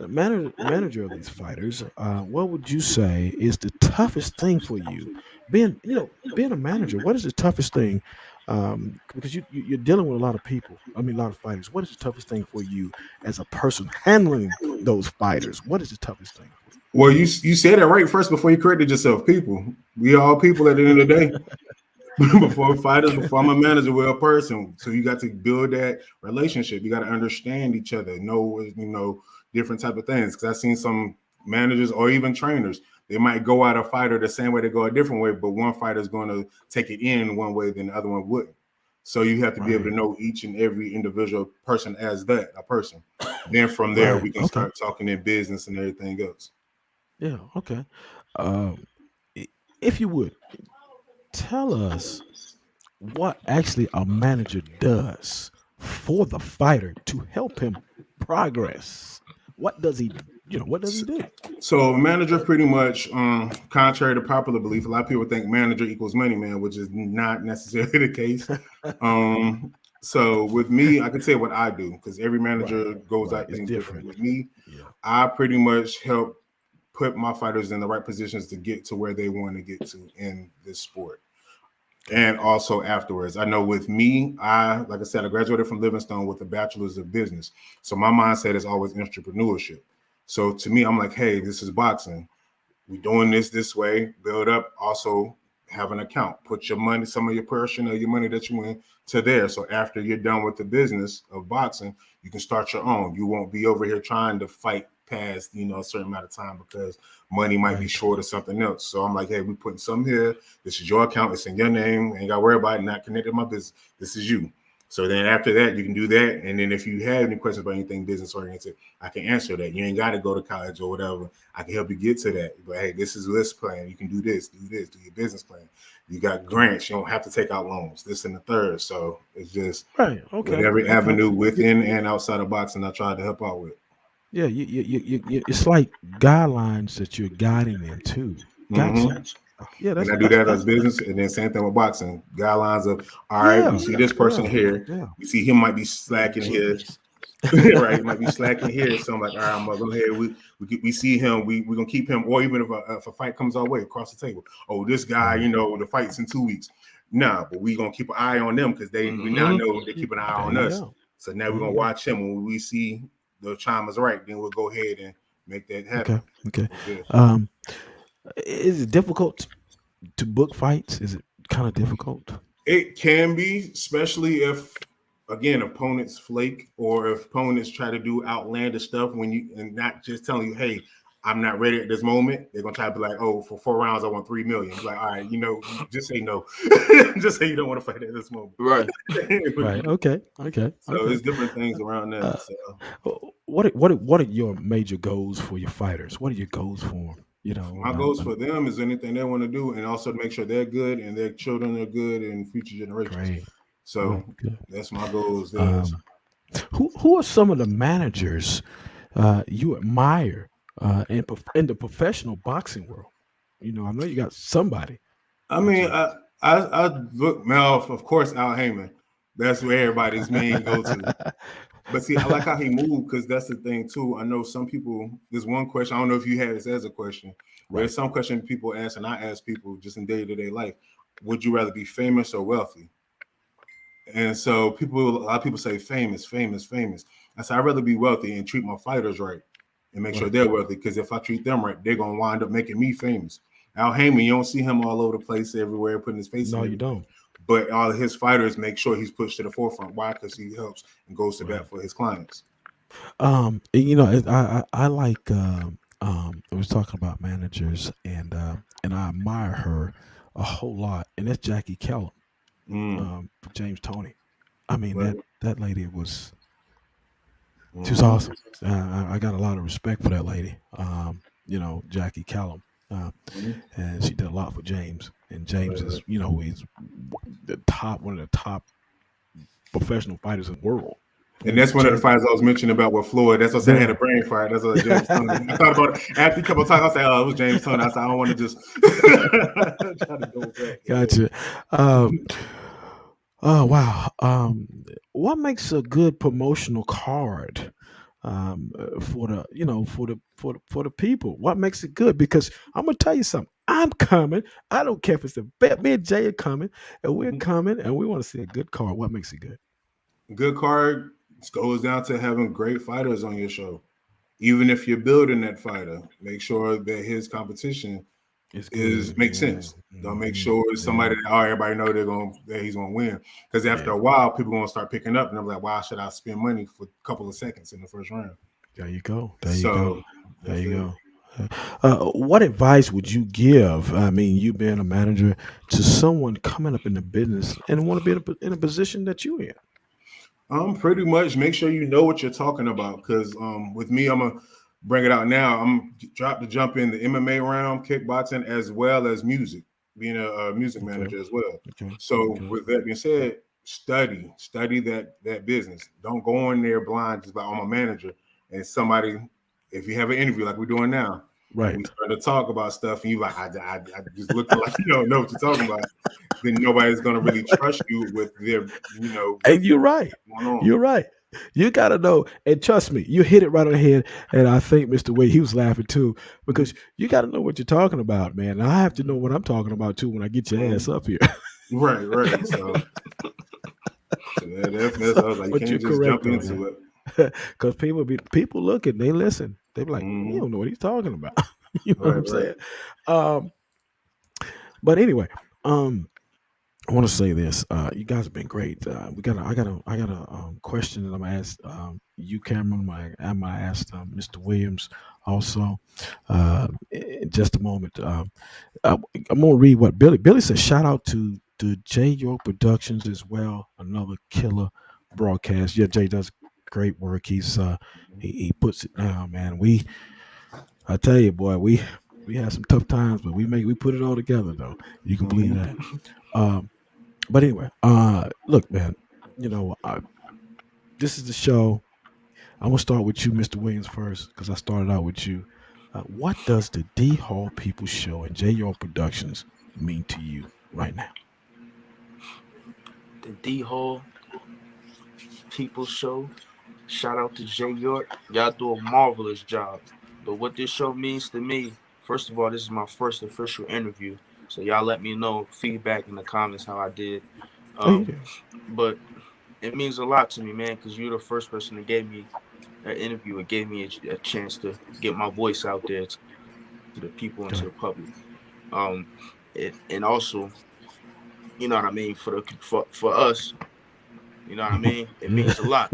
manager of these fighters, what would you say is the toughest thing for you? Being a manager, what is the toughest thing? Because you're dealing with a lot of people. I mean, a lot of fighters. What is the toughest thing for you as a person handling those fighters? What is the toughest thing for you? Well, you said it right first before you corrected yourself. People, we all people at the end of the day. Before I'm a manager, we're a person. So you got to build that relationship. You got to understand each other, know different type of things. Because I've seen some managers or even trainers, they might go at a fighter the same way, they go a different way, but one fighter is going to take it in one way than the other one wouldn't. So you have to be able to know each and every individual person as a person. Then from there, we can start talking in business and everything else. Yeah. Okay. If you would, tell us what actually a manager does for the fighter to help him progress. What does he do? So a manager pretty much, contrary to popular belief, a lot of people think manager equals money man, which is not necessarily the case. So with me, I can say what I do, because every manager goes at things different. With me, I pretty much help put my fighters in the right positions to get to where they want to get to in this sport. And also afterwards, I know with me, like I said, I graduated from Livingstone with a bachelor's of business. So my mindset is always entrepreneurship. So to me, I'm like, hey, this is boxing. We're doing this way, build up, also have an account, put your money, some of your portion of your money that you win to there. So after you're done with the business of boxing, you can start your own. You won't be over here trying to fight past, a certain amount of time because money might be short or something else. So I'm like, hey, we're putting something here. This is your account. It's in your name. Ain't got to worry about it. Not connected to my business. This is you. So then after that, you can do that. And then if you have any questions about anything business oriented, I can answer that. You ain't got to go to college or whatever. I can help you get to that. But hey, this is this plan. You can do this, do your business plan. You got grants. You don't have to take out loans. This and the third. So it's just with every avenue within and outside of boxing, I try to help out with. Yeah, you it's like guidelines that you're guiding them to. Gotcha. Yeah, and I do that as business, and then same thing with boxing. Guidelines of, all right, we see this person here. Yeah. We see him might be slacking here. Right, he might be slacking here. So I'm like, all right, I'm gonna go ahead. We see him. We're gonna keep him. Or even if a fight comes our way across the table. Oh, this guy, the fight's in 2 weeks. Nah, but we gonna keep an eye on them because we now know they keep an eye on us. So now we're gonna watch him. When we see the time is right, then we'll go ahead and make that happen. Okay. Is it difficult to book fights? Is it kind of difficult? It can be, especially if, again, opponents flake or if opponents try to do outlandish stuff and not just telling you, hey, I'm not ready at this moment. They're gonna try to be like, oh, for 4 rounds, I want $3 million. Like, all right, just say no. Just say you don't want to fight at this moment. Right. Right. Okay. So there's different things around that. What are your major goals for your fighters? What are your goals for them? My goals for them is anything they want to do, and also to make sure they're good and their children are good and future generations. Great. So that's my goals. Who are some of the managers you admire in the professional boxing world. I know you got somebody I that mean, you. I look now, of course, Al Heyman. That's where everybody's main go to. But see, I like how he moved because that's the thing too. I know some people. There's one question. I don't know if you had this as a question. But Right. there's some question people ask, and I ask people just in day-to-day life: would you rather be famous or wealthy? And so a lot of people say famous, famous, famous. I say I'd rather be wealthy and treat my fighters right and make sure Right. they're wealthy. Because if I treat them right, they're gonna wind up making me famous. Al Heyman, you don't see him all over the place, everywhere, putting his face in No, you everything. don't. But all of his fighters make sure he's pushed to the forefront. Why? Because he helps and goes to Right. bat for his clients. I like. I was talking about managers, and I admire her a whole lot, and that's Jackie Kellum, Mm, for James Tony. I mean right. that lady was she was Mhm, awesome. I got a lot of respect for that lady. Jackie Callum, mhm. and she did a lot for James. And James Right, is, right. he's one of the top professional fighters in the world. And that's one of the Champion. fights I was mentioning about with Floyd. That's what I said I had a Yeah. brain fire. That's what James Tony. I thought about it after he kept on talking. I said, "Oh, it was James Tony." I said, "I don't want to just try to go back." But Gotcha. Um, oh wow. What makes a good promotional card? For the for the people, what makes it good? Because I'm gonna tell you something. I'm coming. I don't care if it's a bet. Me and Jay are coming, and we're yeah. coming, and we want to see a good card. What makes it good? Good card goes down to having great fighters on your show. Even if you're building that fighter, make sure that his competition It's is good. makes Yeah. sense. Don't make Hmm. sure it's Yeah. somebody that everybody know that he's gonna win. Because after Yeah. a while, people gonna start picking up, and I'm like, why should I spend money for a couple of seconds in the first round? There you go. There you go. So There that's you it. go. What advice would you give? I mean, you being a manager, to someone coming up in the business and want to be in a position that you in. Pretty much make sure you know what you're talking about. Because with me, I'm gonna bring it out now. I'm drop to jump in the MMA round, kickboxing, as well as music, being a music Okay. manager as well. Okay. So Okay. with that being said, study that business. Don't go in there blind just by I'm a manager and somebody. If you have an interview like we're doing now, and we Right. start to talk about stuff, and you like I just looking like you don't know what you're talking about, then nobody's gonna really trust you with their And with you're right. what's going on. You're right. You got to know, and trust me, you hit it right on the head. And I think Mr. Wade, he was laughing too, because Mhm. you got to know what you're talking about, man. And I have to know what I'm talking about too when I get your ass Mhm. up here. Right, right. So that's So, I was like, you but you're can't just correct jump though, into man. it. Because people looking, they listen. They be like, he Hmm. don't know what he's talking about. You know what Right, I'm right. saying? Um, but anyway, um, I want to say this. You guys have been great. I got a question that I'm gonna ask you, Cameron. I'm gonna ask Mr. Williams also in just a moment. I'm gonna read what Billy said. Shout out to J York Productions as well. Another killer broadcast. Yeah, Jay does great work. He puts it down, man. I tell you, boy, we had some tough times, but we put it all together though. You can believe that. Hmm. Um, but anyway, look, man, you know, this is the show. I'm gonna start with you, Mr. Williams, first, because I started out with you. What does the D Hall People Show and J York Productions mean to you right now? The D Hall People Show. Shout out to Jay York. Y'all do a marvelous job. But what this show means to me, first of all, this is my first official interview. So y'all let me know feedback in the comments how I did. Oh, you Um, did. but it means a lot to me, man, because you're the first person that gave me an interview. It gave me a chance to get my voice out there to the people and to Okay. the public. Um, and also, you know what I mean, for us, you know what I Mhm. mean. It Yeah. means a lot.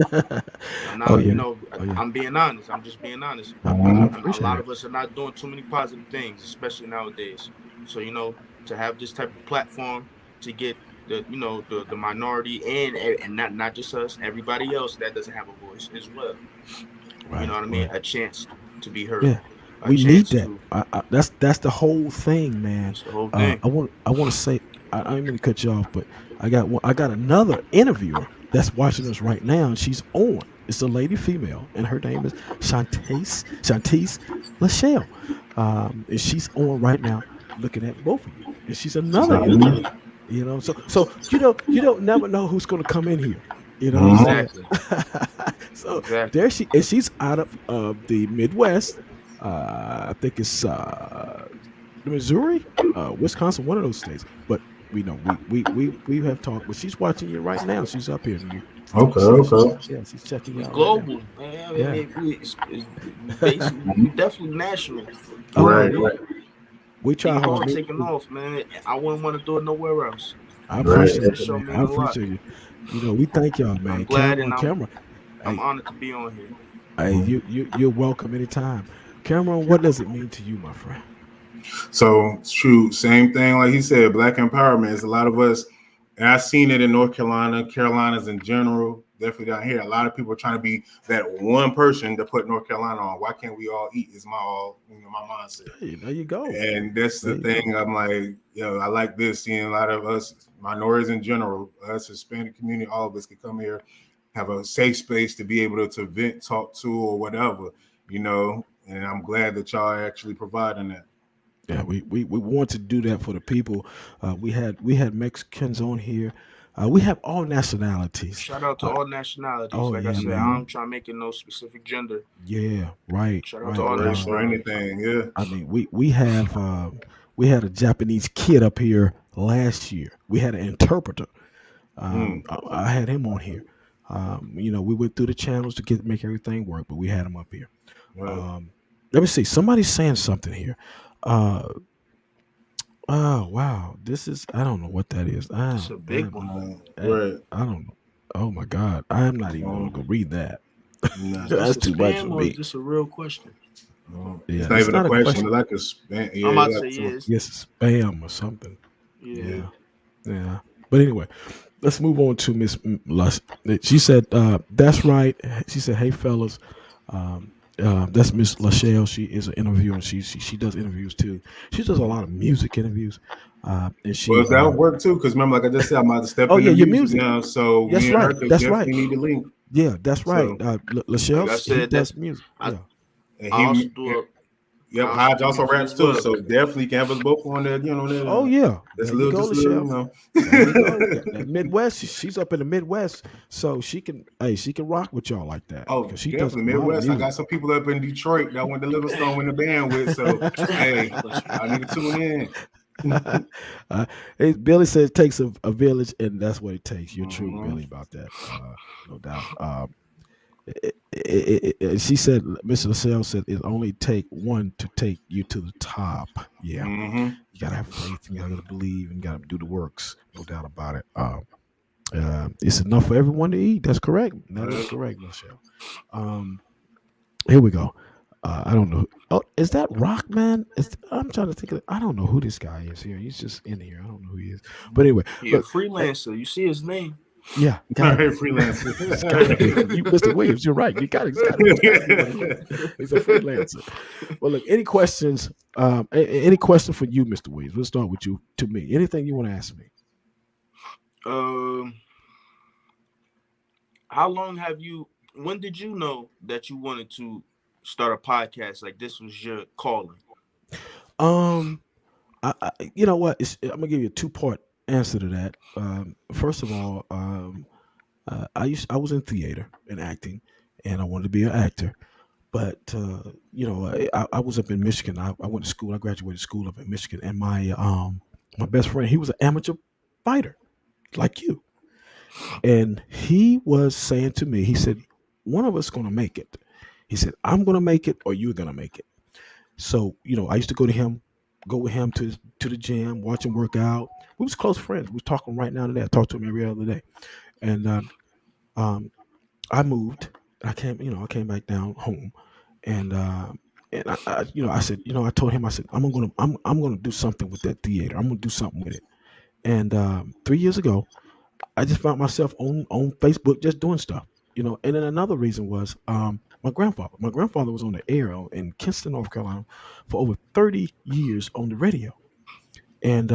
I'm Oh not, yeah. Oh yeah. I'm being honest. I'm just being honest. I A appreciate lot it. of us are not doing too many positive things, especially nowadays. So, to have this type of platform to get the minority and not just us, everybody else that doesn't have a voice as well. You know Right. what I mean? Right. A chance to be heard, Yeah. a We need chance that. to. That's the whole thing, man. That's the whole thing. I want to say I didn't mean to cut you off, but I got another interviewer that's watching us right now, and she's on. It's a lady female, and her name is Shantice Lachelle. And she's on right now looking at both of you. And she's another interview. So you don't never know who's gonna come in here. You know what I'm saying? Exactly. So Exactly. there she and she's out of the Midwest. I think it's Missouri, Wisconsin, one of those states. But we know we have talked, but she's watching you right now. She's up here. Okay. Yeah, she's checking We you out right now. global, man. I Yeah. mean, it's basically we definitely national. Oh Right, yeah, right, we try hard. Taking off, man. I wouldn't want to do it nowhere else. I right. appreciate This it, show man. mean I a lot. appreciate you. We thank y'all, man. I'm glad, and Camera. I'm Hey, honored to be on here. hey, you're welcome anytime. Cameron, what does it mean to you, my friend? So true, same thing. Like he said, Black empowerment is a lot of us, and I've seen it in North Carolina, Carolinas in general. Definitely down here, a lot of people are trying to be that one person to put North Carolina on. Why can't we all eat? Is my mindset. Hey, there you go. And that's the thing. I'm like, I like this. Seeing a lot of us minorities in general, us Hispanic community, all of us could come here, have a safe space to be able to vent, talk to, or whatever. And I'm glad that y'all are actually providing that. Yeah, we want to do that for the people. We had Mexicans on here. We have all nationalities. Shout out to all nationalities. Oh Like I yeah, said, man. I don't try making no specific gender. Yeah, right, Shout out right. to all Race or nationalities. anything, yeah. I mean, we had a Japanese kid up here last year. We had an interpreter. I had him on here. We went through the channels to make everything work, but we had him up here. Right. Let me see. Somebody's saying something here. Oh wow, this is I don't know what that is. It's a big one. Right. I don't know. Oh my God, I am not even going to go read that. Nah. That's Is this too a much spam for or is me. this a real question? Yeah, It's not even a question. It's like a spam. Yeah, I'm about to say yes. Yes, spam or something. Yeah. Yeah. But anyway, let's move on to Miss Lush. She said, "That's right." She said, "Hey fellas, that's Miss Lachelle. She is an interviewer, and she does interviews too. She does a lot of music interviews, and she. Well, that would work too, because remember, like I just said, I'm about to step Oh into yeah, your music music. now, so That's me and her right. could That's definitely right. need to link. Yeah, that's right. So, Lachelle, Like I he said, does music. Yeah. And I also he, do yep, I Hodge do also music raps as too, well. so definitely can have us both on there. There. Oh yeah, That's there you go, just a little, Lachelle. There you go. That Midwest, she's up in the Midwest, so she can rock with y'all like that. Oh, because she definitely does a lot of Midwest. I music. got some people up in Detroit that went to Livingstone in the band with. So hey, I need to tune in. Billy says it takes a village, and that's what it takes. You're true, Billy, about that. No doubt. She said, Mr. LaSalle said, it only take one to take you to the top. Yeah. You gotta have faith, and you gotta believe, and you gotta do the works. No doubt about it. It's enough for everyone to eat. That's correct. That is correct, Michelle. Here we go. I don't know. Oh, is that Rock Man? I'm trying to think of. I don't know who this guy is here. He's just in here. I don't know who he is. But anyway, He's a freelancer. You see his name? Yeah, freelancer. You, Mr. Williams, you're right. You got it. He's a freelancer. Well, look. Any questions? Any question for you, Mr. Williams? We'll start with you. To me, anything you want to ask me? How long have you? When did you know that you wanted to start a podcast? Like this was your calling? You know what? I'm gonna give you a two-part answer to that. First of all, I was in theater and acting, and I wanted to be an actor. But I was up in Michigan. I went to school. I graduated school up in Michigan, and my best friend, he was an amateur fighter, like you, and he was saying to me, he said, "One of us going to make it." He said, "I'm going to make it, or you're going to make it." So I used to go with him to the gym, watch him work out. We was close friends. We was talking right now today. I talk to him every other day, and I moved. I came back down home, and I said, I told him, I said, I'm gonna do something with that theater. I'm gonna do something with it. And 3 years ago, I just found myself on Facebook just doing stuff, And then another reason was my grandfather. My grandfather was on the air in Kinston, North Carolina, for over 30 years on the radio, and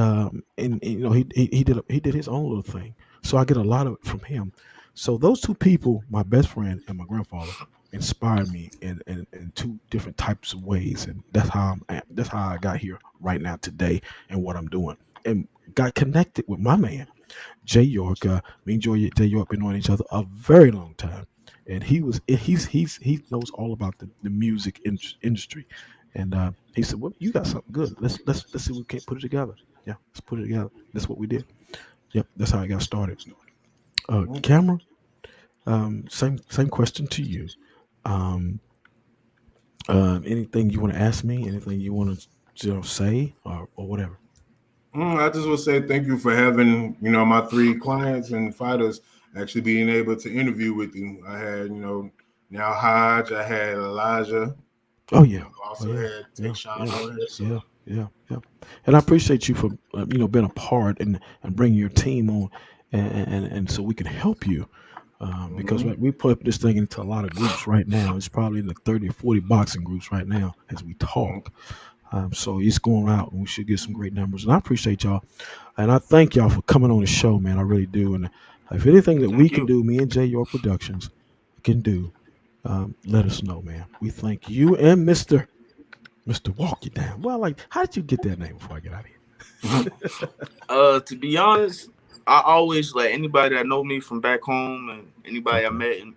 he did his own little thing. So I get a lot of it from him. So those two people, my best friend and my grandfather, inspired me in two different types of ways, and that's how I got here right now today and what I'm doing, and got connected with my man Jay York. Me and Jay York been knowing each other a very long time, and he knows all about the music industry, and he said, "Well, you got something good. Let's see if we can't put it together. Yeah, let's put it together." That's what we did. Yep, that's how I got started. Cameron, same question to you. Um, Anything you want to ask me? Anything you want to say or whatever? I just want to say thank you for having, my three clients and fighters actually being able to interview with you. I had, now Hodge, I had Elijah. Oh yeah. Also had Tayshawn on here. So. Yeah. And I appreciate you for being a part and bringing your team on, and so we can help you. Because we put this thing into a lot of groups right now. It's probably in the 30 or 40 boxing groups right now as we talk. So it's going out, and we should get some great numbers. And I appreciate y'all, and I thank y'all for coming on the show, man. I really do. And if anything that we can do, me and Jay York Productions can do, let us know, man. We thank you and Mr. Walk You Down. Well, how did you get that name before I get out of here? To be honest, I always anybody that know me from back home and anybody I met and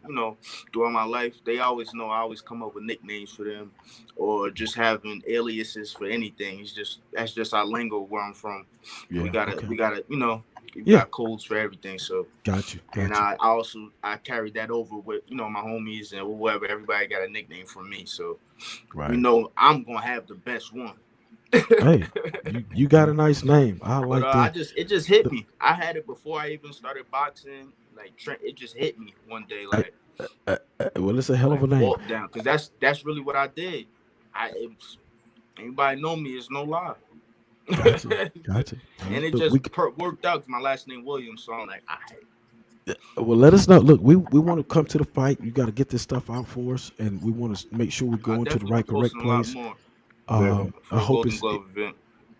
throughout my life, they always know I always come up with nicknames for them or just having aliases for anything. That's just our lingo where I'm from. Yeah, we gotta got codes for everything. So got you. And I carried that over with my homies and whoever. Everybody got a nickname from me. So I'm gonna have the best one. Hey, you got a nice name. I like that. It just hit me. I had it before I even started boxing. It just hit me one day. Well, it's a hell of a name. Walkdown, because that's really what I did. Anybody know me? It's no lie. Gotcha. And it just worked out because my last name Williams. So I'm like, all right. Well, let us know. Look, we want to come to the fight. You got to get this stuff out for us, and we want to make sure we're going to the correct place. I hope it's the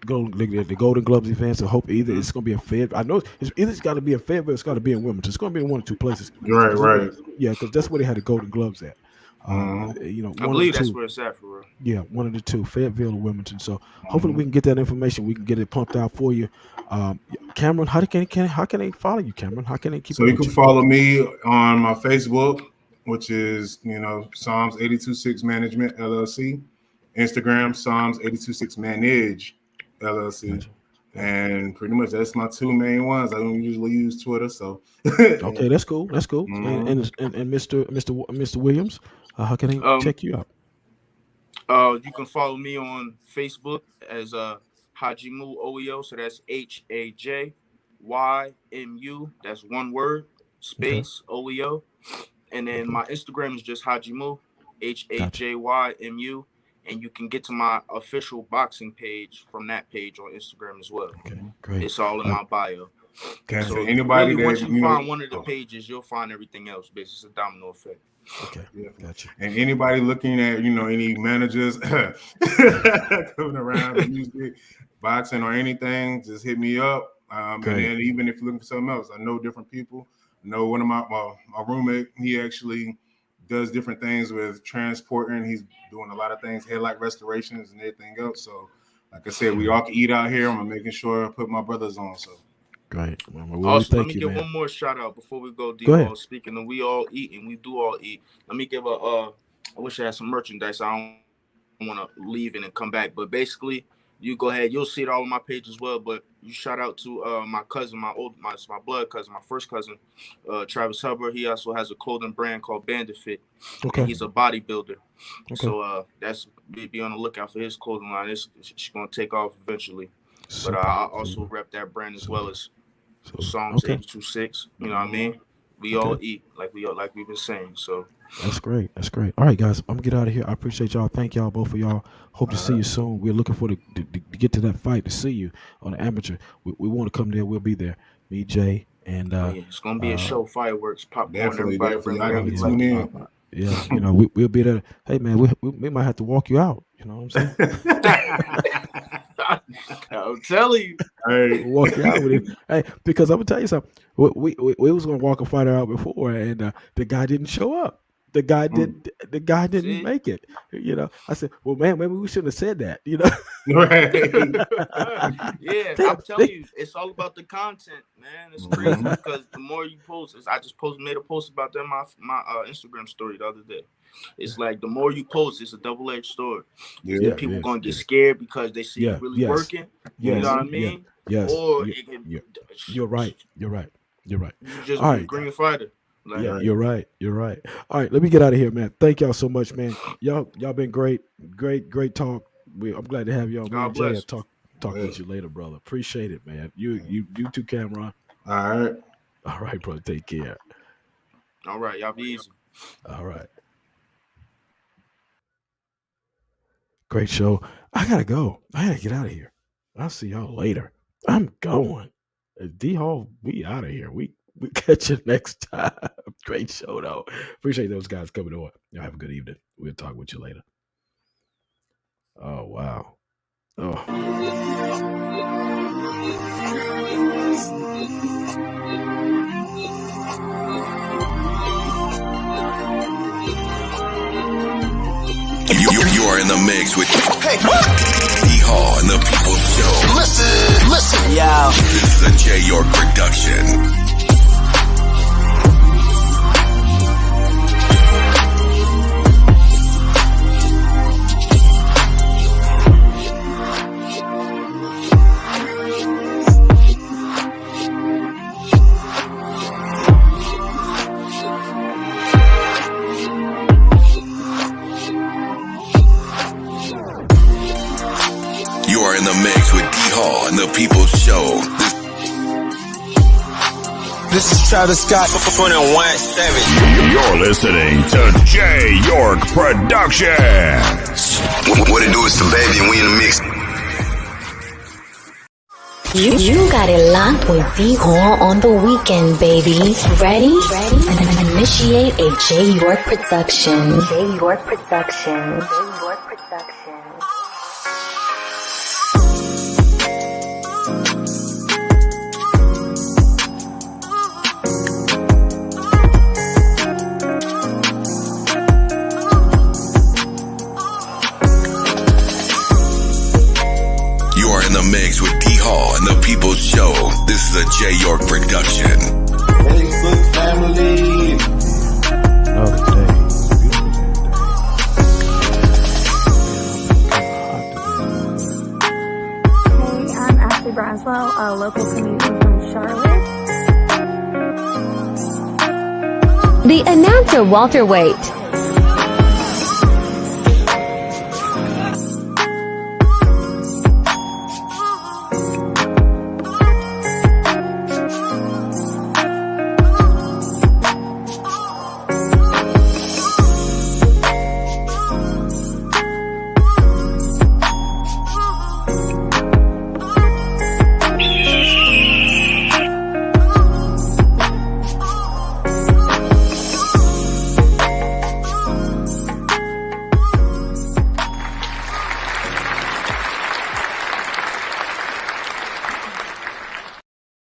Golden Gloves event. So I hope either it's going to be in Fayetteville. I know it's got to be in Fayetteville. It's got to be in Wilmington. It's going to be in one or two places. Right. Yeah, because that's where they had the Golden Gloves at. I believe that's where it's at for real. Yeah, one of the two, Fayetteville or Wilmington. So hopefully we can get that information. We can get it pumped out for you. Cameron, how can they follow you, Cameron? How can they keep? So you can follow me on my Facebook, which is Psalms 826 Management LLC. Instagram Psalms 826 Manage LLC. Gotcha. And pretty much that's my two main ones. I don't usually use Twitter, so okay, that's cool. Mm-hmm. And Mr. Williams, how can they check you out? You can follow me on Facebook as Hajimu OEO, so that's HAJYMU. That's one word, space OEO, and then my Instagram is just Hajimu, HAJYMU. And you can get to my official boxing page from that page on Instagram as well. Okay, great. It's all in my bio. Okay. So anybody once you find one of the pages, you'll find everything else. Basically, it's a domino effect. Okay, gotcha. And anybody looking at any managers coming around the music, boxing, or anything, just hit me up. And then even if you're looking for something else, I know different people. I know one of my roommate. He actually does different things with transporting. He's doing a lot of things, headlight restorations and everything else. So, like I said, we all can eat out here. I'm making sure I put my brothers on. So, great. Also, let me give one more shout out before we go. Go ahead. Speaking of, we all eat and we do all eat. Let me give I wish I had some merchandise. I don't want to leave it and come back, but basically, you go ahead. You'll see it all on my page as well. But you shout out to my cousin, my blood cousin, my first cousin, Travis Hubbard. He also has a clothing brand called Bandit Fit. Okay. And he's a bodybuilder. Okay. So that's be on the lookout for his clothing line. It's going to take off eventually. But I also rep that brand as well as Psalms 826. You know what I mean? We all eat like we've been saying. So that's great. All right, guys, I'm gonna get out of here. I appreciate y'all. Thank y'all, both of y'all. Hope to see you soon. We're looking forward to get to that fight, to see you on the amateur. We want to come there. We'll be there. Me, Jay, and it's gonna be a show. Fireworks, popcorn, definitely. Yeah, we'll be there. Hey, man, we might have to walk you out. You know what I'm saying? I'm telling you. Hey, Walking out with him. Hey, because I'm gonna tell you something. We was gonna walk a fighter out before, and the guy didn't show up. The guy did. The guy didn't See? make it. You know. I said, "Well, man, maybe we shouldn't have said that." You know. right. Yeah, I'm telling you, it's all about the content, man. It's crazy because the more you post, I just made a post about that in my Instagram story the other day. It's like the more you post, it's a double-edged sword. Yeah. People gonna get scared because they see you really working. You know what I mean? Yes. Or You're right. You're right. You just all be a right. green fighter. Like, Yeah, you're right. You're right. All right, let me get out of here, man. Thank y'all so much, man. Y'all been great talk. I'm glad to have y'all. God Jay, bless. talk with you later, brother. Appreciate it, man. You too, Cameron. All right, bro. Take care. All right, y'all be easy. All right. Great show. I gotta go. I gotta get out of here. I'll see y'all later. I'm going. D Hall, we out of here. We catch you next time. Great show, though. Appreciate those guys coming on. Y'all have a good evening. We'll talk with you later. Oh, wow. Oh. You are in the mix with D-Hall and the People's Show. Listen, y'all. This is a J. York production. You are in the mix with D-Hall and the People's Show. This is Travis Scott, 21-7. You're listening to J. York Productions. What it do is the baby and we in the mix. You got it locked with D-Hall on the weekend, baby. Ready? And initiate a J. York production. J. York production. J. York production. You are in the mix with D-Hall and the People's Show. This is a J. York production. Facebook family. Hey, I'm Ashley Braswell, a local comedian from Charlotte. The announcer Walter Waite.